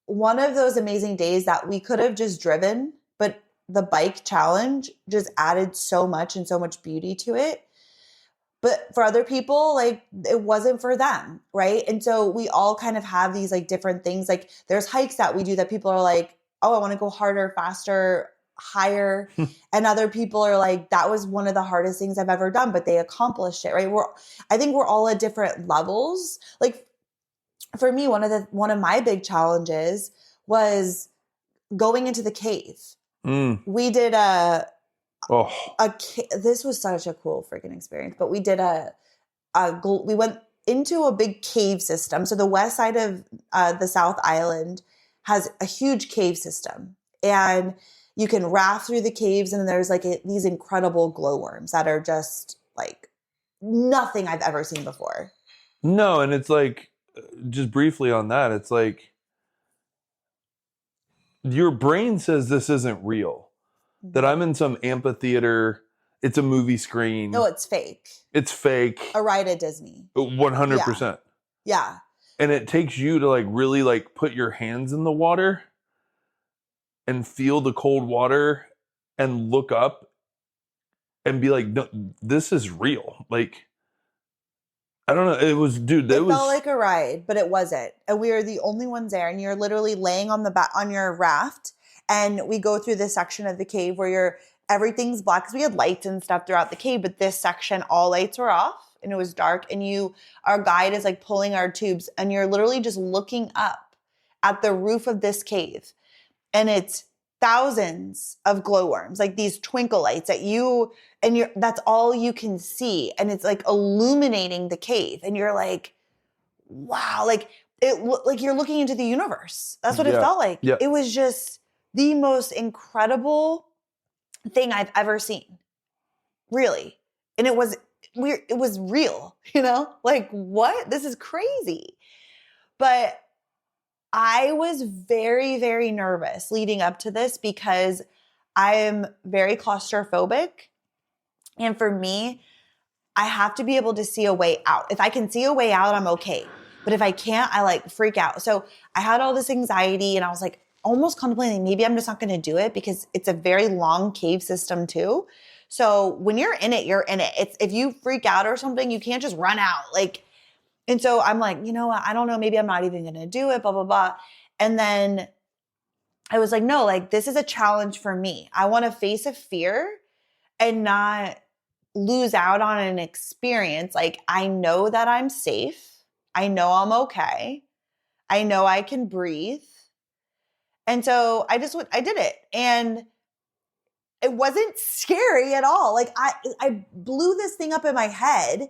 one of those amazing days that we could have just driven, but the bike challenge just added so much and so much beauty to it. But for other people, like it wasn't for them, right? And so we all kind of have these like different things. Like there's hikes that we do that people are like, oh, I want to go harder, faster, higher. And other people are like, that was one of the hardest things I've ever done, but they accomplished it, right? I think we're all at different levels. Like for me, one of my big challenges was going into the cave. We did this was such a cool freaking experience, but we did we went into a big cave system. So the west side of the South Island has a huge cave system, and you can raft through the caves, and there's like these incredible glowworms that are just like nothing I've ever seen before. No, and it's like, just briefly on that, it's like your brain says this isn't real. That I'm in some amphitheater, it's a movie screen. No, it's fake. It's fake. A ride at Disney. 100%. Yeah. And it takes you to like really like put your hands in the water and feel the cold water and look up and be like, no, this is real. Like, I don't know. It was, dude, it felt like a ride, but it wasn't. And we were the only ones there. And you're literally laying on on your raft. And we go through this section of the cave where everything's black, because we had lights and stuff throughout the cave, but this section, all lights were off and it was dark. And our guide is like pulling our tubes, and you're literally just looking up at the roof of this cave. And it's thousands of glowworms, like these twinkle lights that's all you can see. And it's like illuminating the cave. And you're like, wow, like you're looking into the universe. That's what it felt like. Yeah. It was just the most incredible thing I've ever seen. Really. And it was weird. It was real, you know? Like, what? This is crazy. But I was very, very nervous leading up to this because I am very claustrophobic. And for me, I have to be able to see a way out. If I can see a way out, I'm okay. But if I can't, I like freak out. So I had all this anxiety, and I was like, almost contemplating, maybe I'm just not going to do it, because it's a very long cave system too. So when you're in it, you're in it. If you freak out or something, you can't just run out. Like, and so I'm like, you know what? I don't know. Maybe I'm not even going to do it, blah, blah, blah. And then I was like, no, like this is a challenge for me. I want to face a fear and not lose out on an experience. Like, I know that I'm safe. I know I'm okay. I know I can breathe. And so I did it, and it wasn't scary at all. Like I blew this thing up in my head,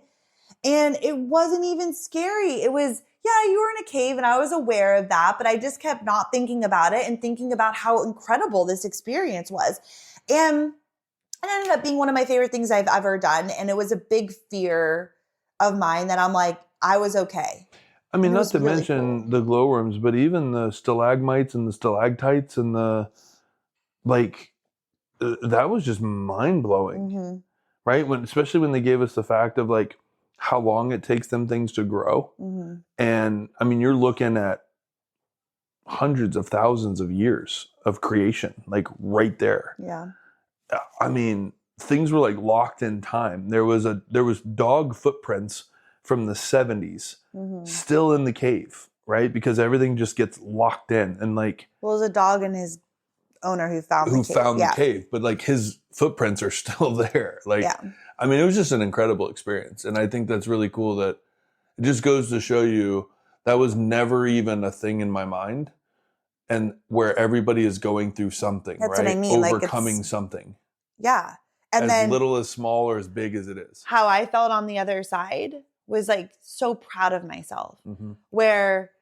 and it wasn't even scary. It was, yeah, you were in a cave and I was aware of that, but I just kept not thinking about it and thinking about how incredible this experience was. And it ended up being one of my favorite things I've ever done. And it was a big fear of mine that I'm like, I was okay. I mean, And it not was to really mention cool. the glowworms, but even the stalagmites and the stalactites and like, that was just mind blowing, Mm-hmm. right? Especially when they gave us the fact of like how long it takes them things to grow. Mm-hmm. And I mean, you're looking at hundreds of thousands of years of creation, like right there. Yeah. I mean, things were like locked in time. There was dog footprints from the 70s Mm-hmm. still in the cave, right? Because everything just gets locked in, and like, Well, it was a dog and his owner who found the who cave. found the Yeah. cave, but like his footprints are still there. Like, Yeah. I mean, it was just an incredible experience. And I think that's really cool that it just goes to show you that was never even a thing in my mind. And where everybody is going through something, That's right? what I mean. Like, Overcoming something. yeah. And As then little, as small, or as big as it is. how I felt on the other side was like so proud of myself, Mm-hmm. where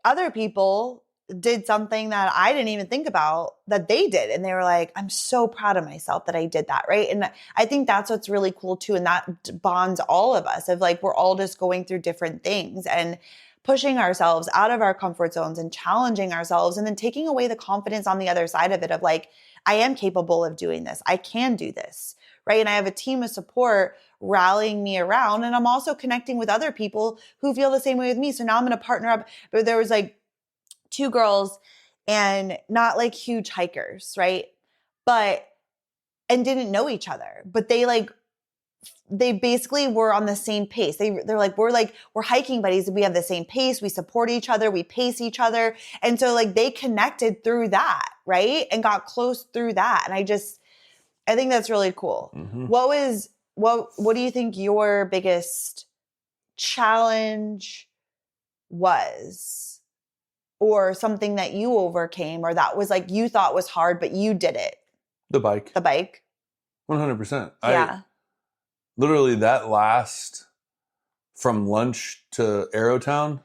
other people did something that I didn't even think about that they did. And they were like, I'm so proud of myself that I did that. Right. And I think that's what's really cool too. And that bonds all of us of like, we're all just going through different things and pushing ourselves out of our comfort zones and challenging ourselves and then taking away the confidence on the other side of it of like, I am capable of doing this. I can do this. Right. And I have a team of support rallying me around. And I'm also connecting with other people who feel the same way with me. So now I'm going to partner up. But there was like 2 girls and not like huge hikers, right? And didn't know each other, but they basically were on the same pace. They're like, we're hiking buddies. We have the same pace. We support each other. We pace each other. And so like they connected through that, right? And got close through that. And I think that's really cool. Mm-hmm. What do you think your biggest challenge was? Or something that you overcame or that was like you thought was hard, but you did it? The bike. 100%. Yeah. Literally that last from lunch to Arrowtown,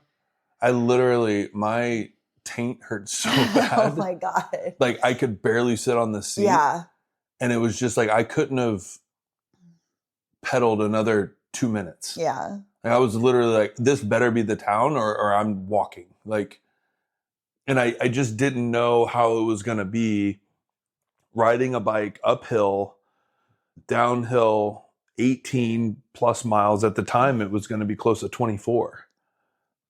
my taint hurt so bad. Oh my God. Like I could barely sit on the seat. Yeah. And it was just like, I couldn't have pedaled another 2 minutes. Yeah. Like, I was literally like, this better be the town or I'm walking. Like, and I just didn't know how it was going to be riding a bike uphill, downhill, 18 plus miles. At the time, it was going to be close to 24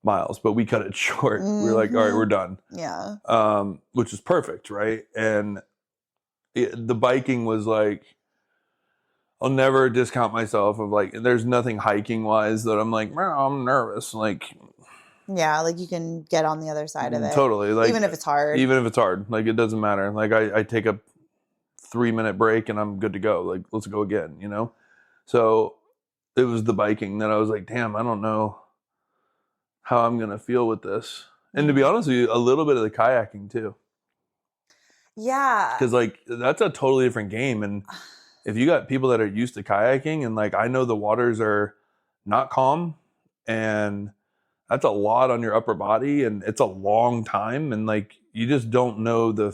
miles, but we cut it short. Mm-hmm. We were like, all right, we're done. Yeah. Which is perfect, right? And the biking was like, I'll never discount myself of like, there's nothing hiking wise that I'm like, well, I'm nervous. Like, yeah, like you can get on the other side of it. Totally. Like, even if it's hard. Like, it doesn't matter. Like, I take a 3-minute break and I'm good to go. Like, let's go again, you know? So it was the biking that I was like, damn, I don't know how I'm going to feel with this. And to be honest with you, a little bit of the kayaking too. Yeah. Because like, that's a totally different game. And if you got people that are used to kayaking and like, I know the waters are not calm and that's a lot on your upper body and it's a long time. And like, you just don't know the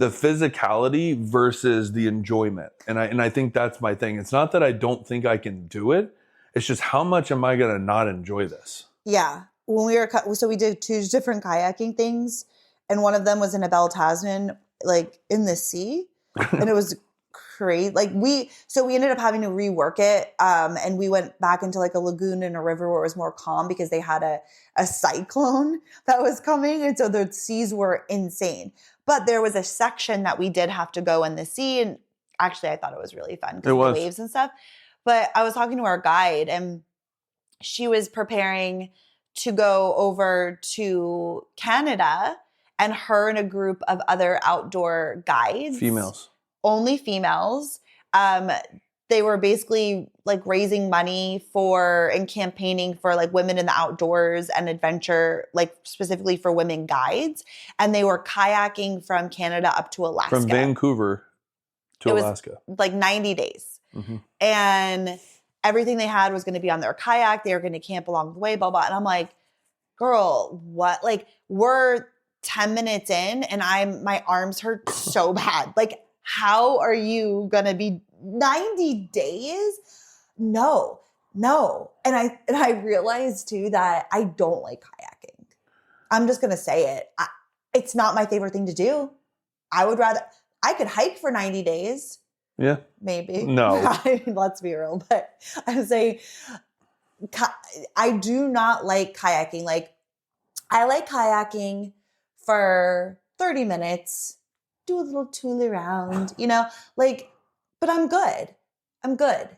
physicality versus the enjoyment. And I think that's my thing. It's not that I don't think I can do it. It's just how much am I going to not enjoy this? Yeah. When we did 2 different kayaking things and one of them was in a Belle Tasman, like in the sea. And it was crazy. Like we ended up having to rework it. And we went back into like a lagoon and a river where it was more calm because they had a cyclone that was coming. And so the seas were insane. But there was a section that we did have to go in the sea. And actually I thought it was really fun because of the waves and stuff. But I was talking to our guide and she was preparing to go over to Canada, and her and a group of other outdoor guides. Females. Only females. They were basically like raising money and campaigning for like women in the outdoors and adventure, like specifically for women guides. And they were kayaking from Canada up to Alaska. From Vancouver to Alaska. Like 90 days. Mm-hmm. And everything they had was going to be on their kayak. They were going to camp along the way, blah, blah. And I'm like, girl, what? Like, we're 10 minutes in and my arms hurt so bad. Like, how are you going to be 90 days? No. No. And I realized too that I don't like kayaking. I'm just going to say it. It's not my favorite thing to do. I could hike for 90 days. Yeah. Maybe. No. Let's be real. But I would say I do not like kayaking. Like, I like kayaking for 30 minutes, do a little tool around, like, but I'm good. I'm good.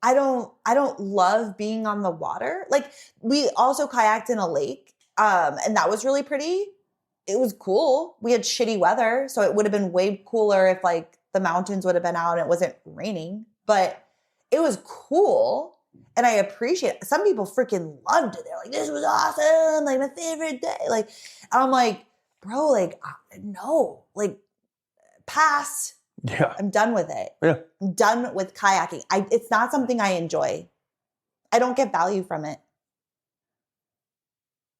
I don't love being on the water. Like, we also kayaked in a lake, and that was really pretty. It was cool. We had shitty weather, so it would have been way cooler if like the mountains would have been out and it wasn't raining, but it was cool. And I appreciate it. Some people freaking loved it. They're like, this was awesome. Like, my favorite day. Like, and I'm like, bro, like, no, like, pass. Yeah. I'm done with it. Yeah. I'm done with kayaking. It's not something I enjoy. I don't get value from it.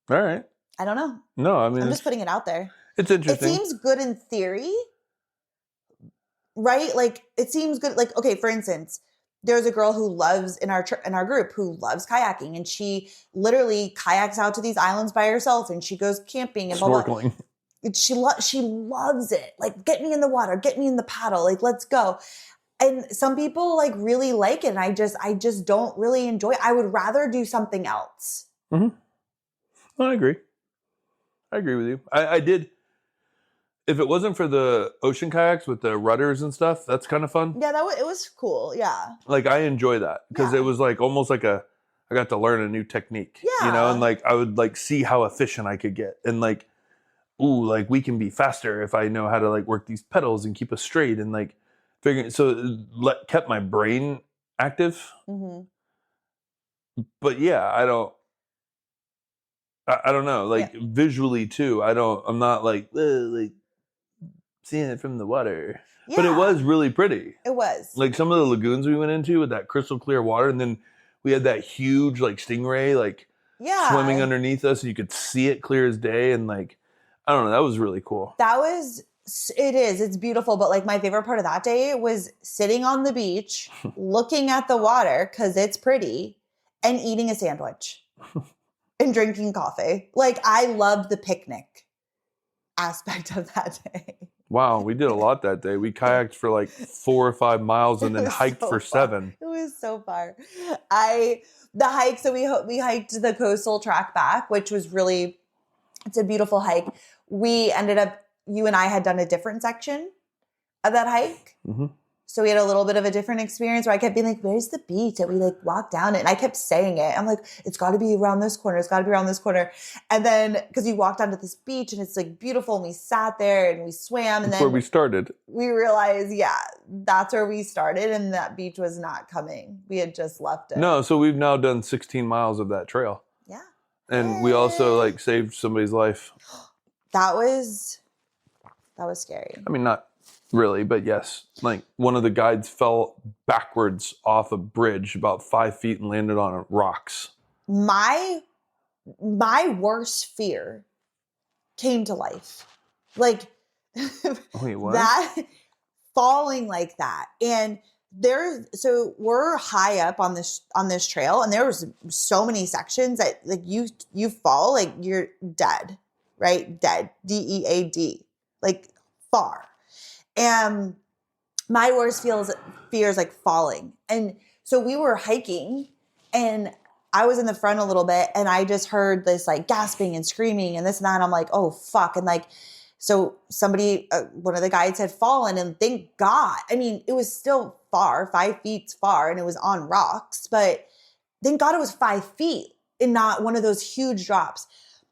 All right. I don't know. No, I mean, I'm just putting it out there. It's interesting. It seems good in theory, right? Like, it seems good. Like, okay, for instance, there's a girl who loves in our group who loves kayaking, and she literally kayaks out to these islands by herself, and she goes camping and snorkeling. She loves it. Like, get me in the water, get me in the paddle, like, let's go. And some people like really like it, and I just don't really enjoy it. I would rather do something else. Mm-hmm. Well, I agree with you. I did. If it wasn't for the ocean kayaks with the rudders and stuff, that's kind of fun. Yeah, it was cool. Yeah. Like, I enjoy that because it was like almost like I got to learn a new technique, and like I would like see how efficient I could get, and like, ooh, like we can be faster if I know how to like work these pedals and keep us straight and like figuring. So it kept my brain active. Mm-hmm. But yeah, I don't know. Like visually too, I'm not like seeing it from the water. Yeah. But it was really pretty. It was. Like, some of the lagoons we went into with that crystal clear water, and then we had that huge like stingray like swimming underneath us, and you could see it clear as day, and like, I don't know, that was really cool. It's beautiful, but like my favorite part of that day was sitting on the beach, looking at the water because it's pretty, and eating a sandwich and drinking coffee. Like, I loved the picnic aspect of that day. Wow, we did a lot that day. We kayaked for like 4 or 5 miles and then hiked for 7. It was so far. The hike, so we hiked the coastal track back, which was it's a beautiful hike. We ended up, you and I had done a different section of that hike. Mm-hmm. So we had a little bit of a different experience where I kept being like, where's the beach? And we like walked down it. And I kept saying it. I'm like, it's got to be around this corner. It's got to be around this corner. And then, because we walked onto this beach and it's like beautiful. And we sat there and we swam. And that's where we started. We realized, that's where we started. And that beach was not coming. We had just left it. No, so we've now done 16 miles of that trail. Yeah. And we also like saved somebody's life. That was scary. I mean, not really, but yes. Like, one of the guides fell backwards off a bridge about 5 feet and landed on rocks. My worst fear came to life. Like, wait, what? That falling like that. And so we're high up on this trail, and there was so many sections that like you fall, like you're dead, right? Dead, DEAD, like far. And my worst fear is like falling. And so we were hiking, and I was in the front a little bit, and I just heard this like gasping and screaming and this and that. And I'm like, oh fuck. And like, so somebody, one of the guides had fallen, and thank God. I mean, it was still far, 5 feet far, and it was on rocks, but thank God it was 5 feet and not one of those huge drops.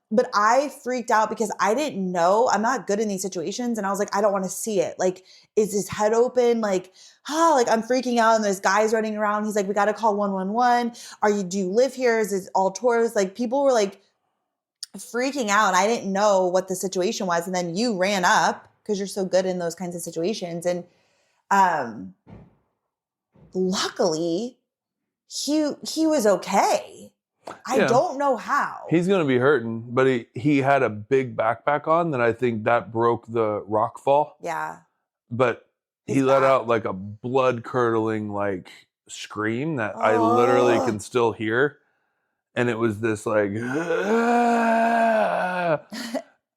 But I freaked out because I didn't know. I'm not good in these situations. And I was like, I don't want to see it. Like, is his head open? Like, like I'm freaking out. And there's guys running around. He's like, we got to call 111. Do you live here? Is it all tourists? Like, people were like freaking out. And I didn't know what the situation was. And then you ran up because you're so good in those kinds of situations. And luckily, he was okay. I don't know how. He's going to be hurting, but he had a big backpack on that I think that broke the rock fall. Yeah. But he let out like a blood-curdling like scream that I literally can still hear. And it was this like, and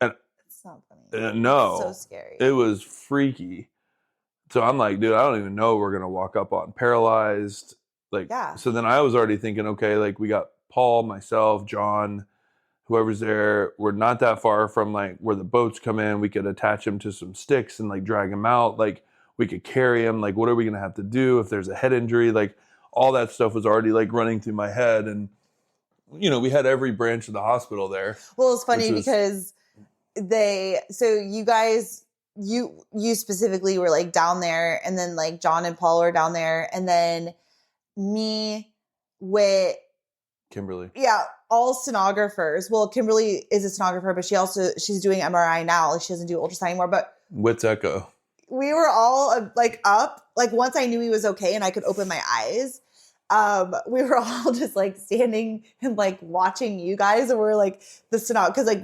It's not funny. no, It's so scary. it was freaky. So I'm like, dude, I don't even know we're gonna walk up on paralyzed. Like, Yeah. so then I was already thinking, okay, like we got Paul, myself, John, whoever's there. We're not that far from like where the boats come in. We could attach him to some sticks and like drag him out. Like we could carry him. Like, what are we gonna have to do if there's a head injury? Like all that stuff was already like running through my head. And we had every branch of the hospital there. Well, it's funny because you guys, you specifically were like down there, and then like John and Paul were down there, and then me with Kimberly. Yeah, all sonographers. Well, Kimberly is a sonographer, but she's doing MRI now. Like she doesn't do ultrasound anymore. But Wits Echo. we were all like up. Like once I knew he was okay and I could open my eyes, we were all just like standing and like watching you guys, and we're like the sonog because like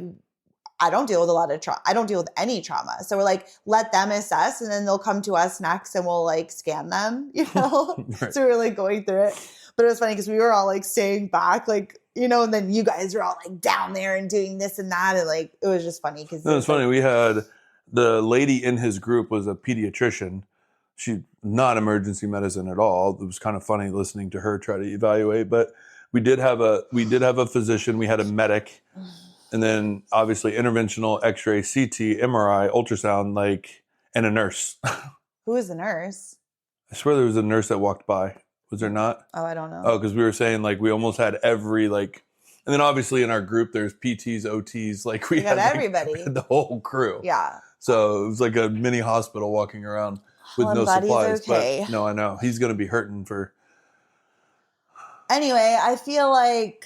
I don't deal with a lot of trauma. I don't deal with any trauma. So we're like, let them assess, and then they'll come to us next and we'll like scan them, Right. So we were like going through it. But it was funny because we were all like staying back, like, and then you guys were all like down there and doing this and that. And like, it was just funny because No, it's funny. We had the lady in his group was a pediatrician. She not emergency medicine at all. It was kind of funny listening to her try to evaluate, but we did have a physician. We had a medic. And then obviously interventional, X-ray, CT, MRI, ultrasound, like, and a nurse. Who was the nurse? I swear there was a nurse that walked by. Was there not? Oh, I don't know. Oh, because we were saying like we almost had every like, and then obviously in our group there's PTs, OTs, like we got had everybody. We had the whole crew. Yeah. So it was like a mini hospital walking around with no supplies. Okay. But no, I know he's going to be hurting for. Anyway, I feel like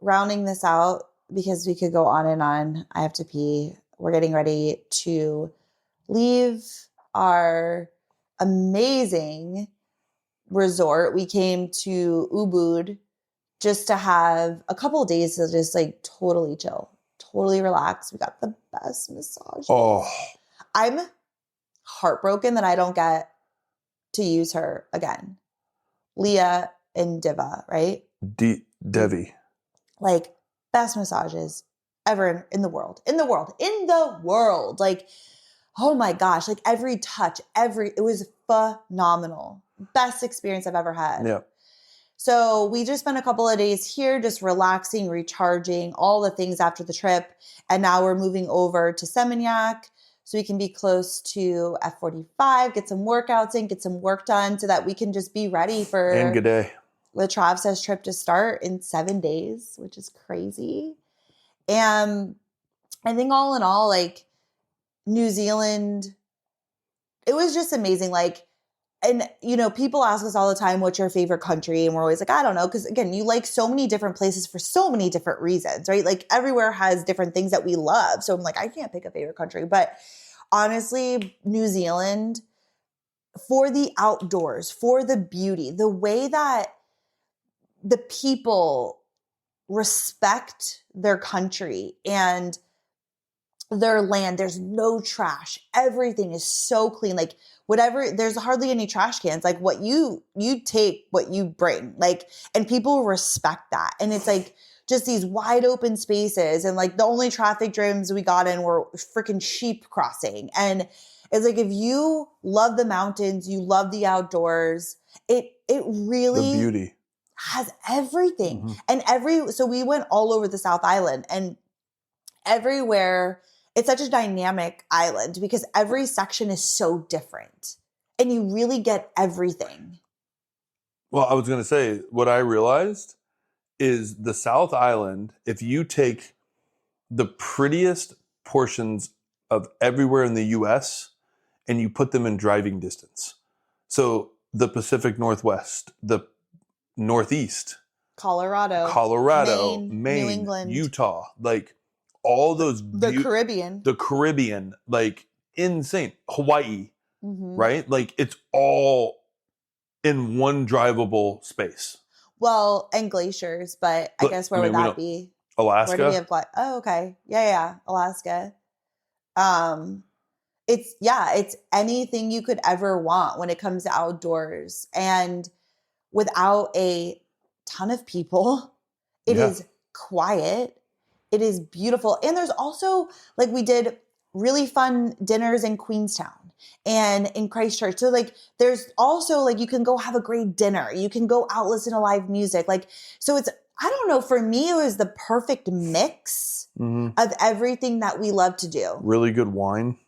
rounding this out, because we could go on and on. I have to pee. We're getting ready to leave our amazing resort. We came to Ubud just to have a couple of days to just like totally chill, totally relax. We got the best massage. Oh, I'm heartbroken that I don't get to use her again. Leah and Diva, right? Devi. Like, best massages ever in the world. Like, oh my gosh, like every touch, it was phenomenal. Best experience I've ever had. Yeah. So we just spent a couple of days here, just relaxing, recharging, all the things after the trip. And now we're moving over to Seminyak so we can be close to F45, get some workouts in, get some work done so that we can just be ready for And good day. The Travsessed trip to start in 7 days, which is crazy. And I think all in all, like New Zealand, it was just amazing. Like, and people ask us all the time, what's your favorite country? And we're always like, I don't know. Because again, you like so many different places for so many different reasons, right? Like everywhere has different things that we love. So I'm like, I can't pick a favorite country. But honestly, New Zealand, for the outdoors, for the beauty, the way that the people respect their country and their land. There's no trash. Everything is so clean. Like whatever, there's hardly any trash cans. Like what you take, what you bring, like, and people respect that. And it's like just these wide open spaces. And like the only traffic jams we got in were freaking sheep crossing. And it's like, if you love the mountains, you love the outdoors, it really the beauty has everything. Mm-hmm. And so we went all over the South Island, and everywhere, it's such a dynamic island because every section is so different and you really get everything. Well, I was going to say, what I realized is the South Island, if you take the prettiest portions of everywhere in the U.S. and you put them in driving distance. So the Pacific Northwest, the Northeast, Colorado, Maine, New England, Utah, like all those the Caribbean, like insane. Hawaii, mm-hmm. right? Like it's all in one drivable space. Well, and glaciers, but I guess where would that be? Alaska. Where do we have? Oh, okay, yeah, Alaska. it's anything you could ever want when it comes to outdoors. And without a ton of people, it Yeah. is quiet. It is beautiful. And there's also, like, we did really fun dinners in Queenstown and in Christchurch. So like, there's also like, you can go have a great dinner. You can go out, listen to live music. Like, so it's, I don't know, for me, it was the perfect mix of everything that we love to do. Really good wine.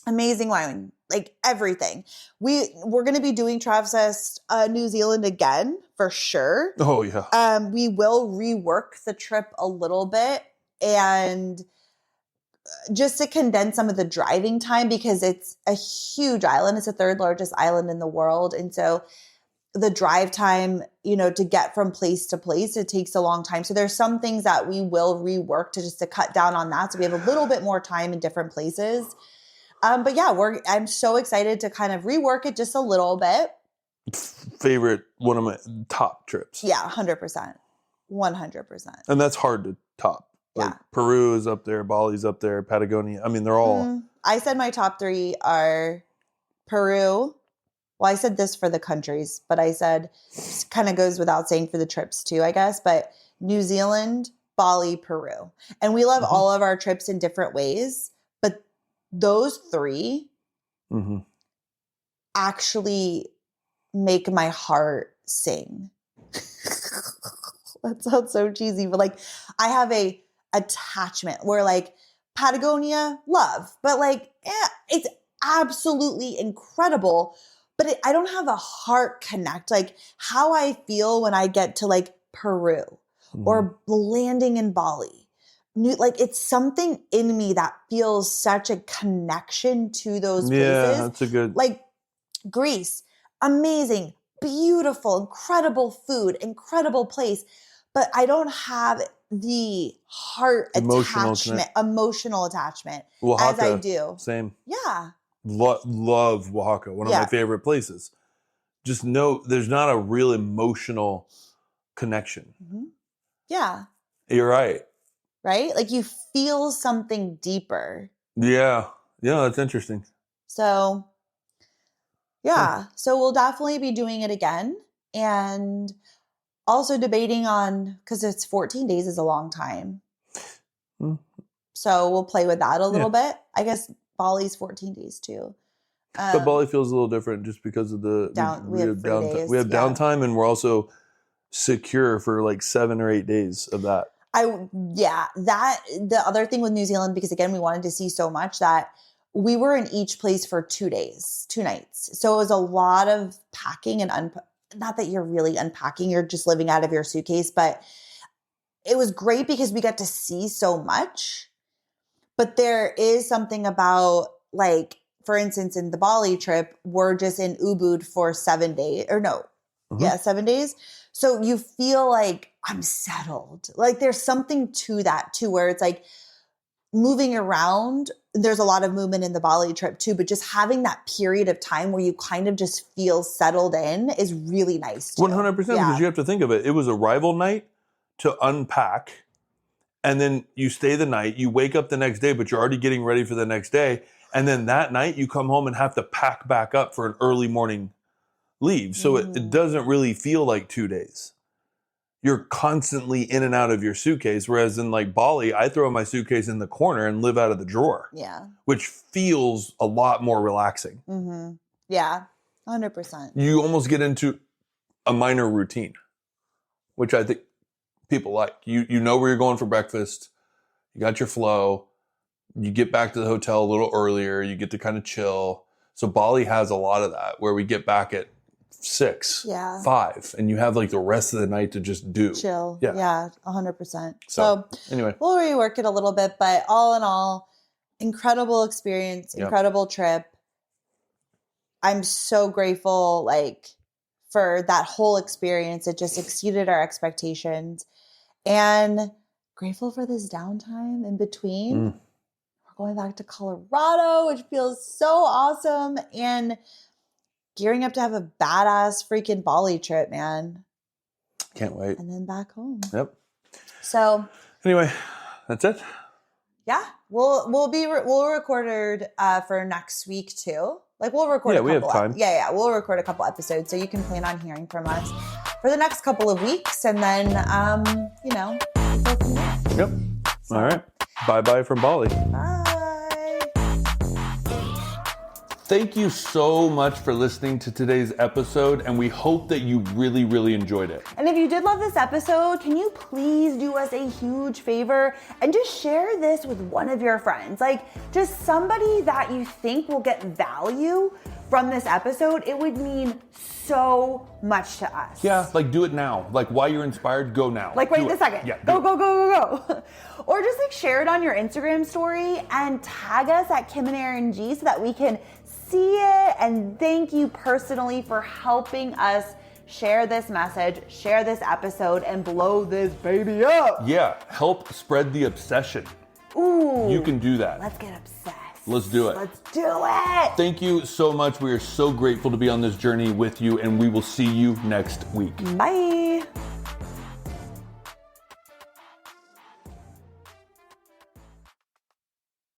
Amazing wine, like everything. We're going to be doing Travsessed New Zealand again for sure. Oh yeah. We will rework the trip a little bit and just to condense some of the driving time, because it's a huge island. It's the third largest island in the world. And so the drive time, to get from place to place, it takes a long time. So there's some things that we will rework to cut down on that. So we have a little bit more time in different places. But yeah, I'm so excited to kind of rework it just a little bit. Favorite, one of my top trips. Yeah, 100%. 100%. And that's hard to top. Like Yeah. Peru is up there, Bali's up there, Patagonia. I mean, they're all. I said my top 3 are Peru. Well, I said this for the countries, but I said, kind of goes without saying for the trips too, I guess, but New Zealand, Bali, Peru. And we love all of our trips in different ways, but those 3 actually make my heart sing. That sounds so cheesy, but like, I have a attachment where like Patagonia, love, but like, it's absolutely incredible, but I don't have a heart connect. Like how I feel when I get to like Peru or landing in Bali. Like it's something in me that feels such a connection to those places. Yeah, that's a good. Like Greece, amazing, beautiful, incredible food, incredible place. But I don't have the heart emotional attachment Oaxaca, as I do. Same. Yeah. Love Oaxaca, one of my favorite places. Just know there's not a real emotional connection. Yeah. You're right. Right? Like you feel something deeper. Yeah. Yeah, that's interesting. So, yeah. So we'll definitely be doing it again. And also debating on, because it's 14 days is a long time. So we'll play with that a little bit. I guess Bali's 14 days too. But Bali feels a little different just because of the we have downtime. We have downtime, and we're also secure for like 7 or 8 days of that. The other thing with New Zealand, because again, we wanted to see so much that we were in each place for 2 days, 2 nights. So it was a lot of packing and not that you're really unpacking, you're just living out of your suitcase, but it was great because we got to see so much. But there is something about, like, for instance, in the Bali trip, we're just in Ubud for 7 days, 7 days. So you feel like I'm settled. Like there's something to that too, where it's like moving around. There's a lot of movement in the Bali trip too, but just having that period of time where you kind of just feel settled in is really nice too. 100%, because you have to think of it. It was arrival night to unpack, and then you stay the night. You wake up the next day, but you're already getting ready for the next day. And then that night you come home and have to pack back up for an early morning leave. So it doesn't really feel like 2 days. You're constantly in and out of your suitcase. Whereas in like Bali, I throw my suitcase in the corner and live out of the drawer. Yeah. Which feels a lot more relaxing. Yeah, 100%. You almost get into a minor routine, which I think people like. You know where you're going for breakfast. You got your flow. You get back to the hotel a little earlier. You get to kind of chill. So Bali has a lot of that, where we get back at 6, 5, and you have like the rest of the night to just do. Chill. Yeah, 100%. So anyway. We'll rework it a little bit, but all in all, incredible experience, incredible trip. I'm so grateful, like, for that whole experience. It just exceeded our expectations. And grateful for this downtime in between. We're going back to Colorado, which feels so awesome. And gearing up to have a badass freaking Bali trip, man. Can't wait. And then back home. Yep. So anyway, that's it. Yeah, We'll record for next week too. Like we'll record. Yeah, we have time. We'll record a couple episodes, so you can plan on hearing from us for the next couple of weeks, and then go from there. Yep. So, all right. Bye from Bali. bye. Thank you so much for listening to today's episode, and we hope that you really, really enjoyed it. And if you did love this episode, can you please do us a huge favor and just share this with one of your friends? Like, just somebody that you think will get value from this episode. It would mean so much to us. Yeah, like do it now. Like while you're inspired, go now. Like right this second. Yeah, go. Or just like share it on your Instagram story and tag us at Kim and Aaron G so that we can see it and thank you personally for helping us share this message, share this episode, and blow this baby up. Yeah, help spread the obsession. Ooh. You can do that. Let's get obsessed. Let's do it. Let's do it. Thank you so much. We are so grateful to be on this journey with you, and we will see you next week. Bye.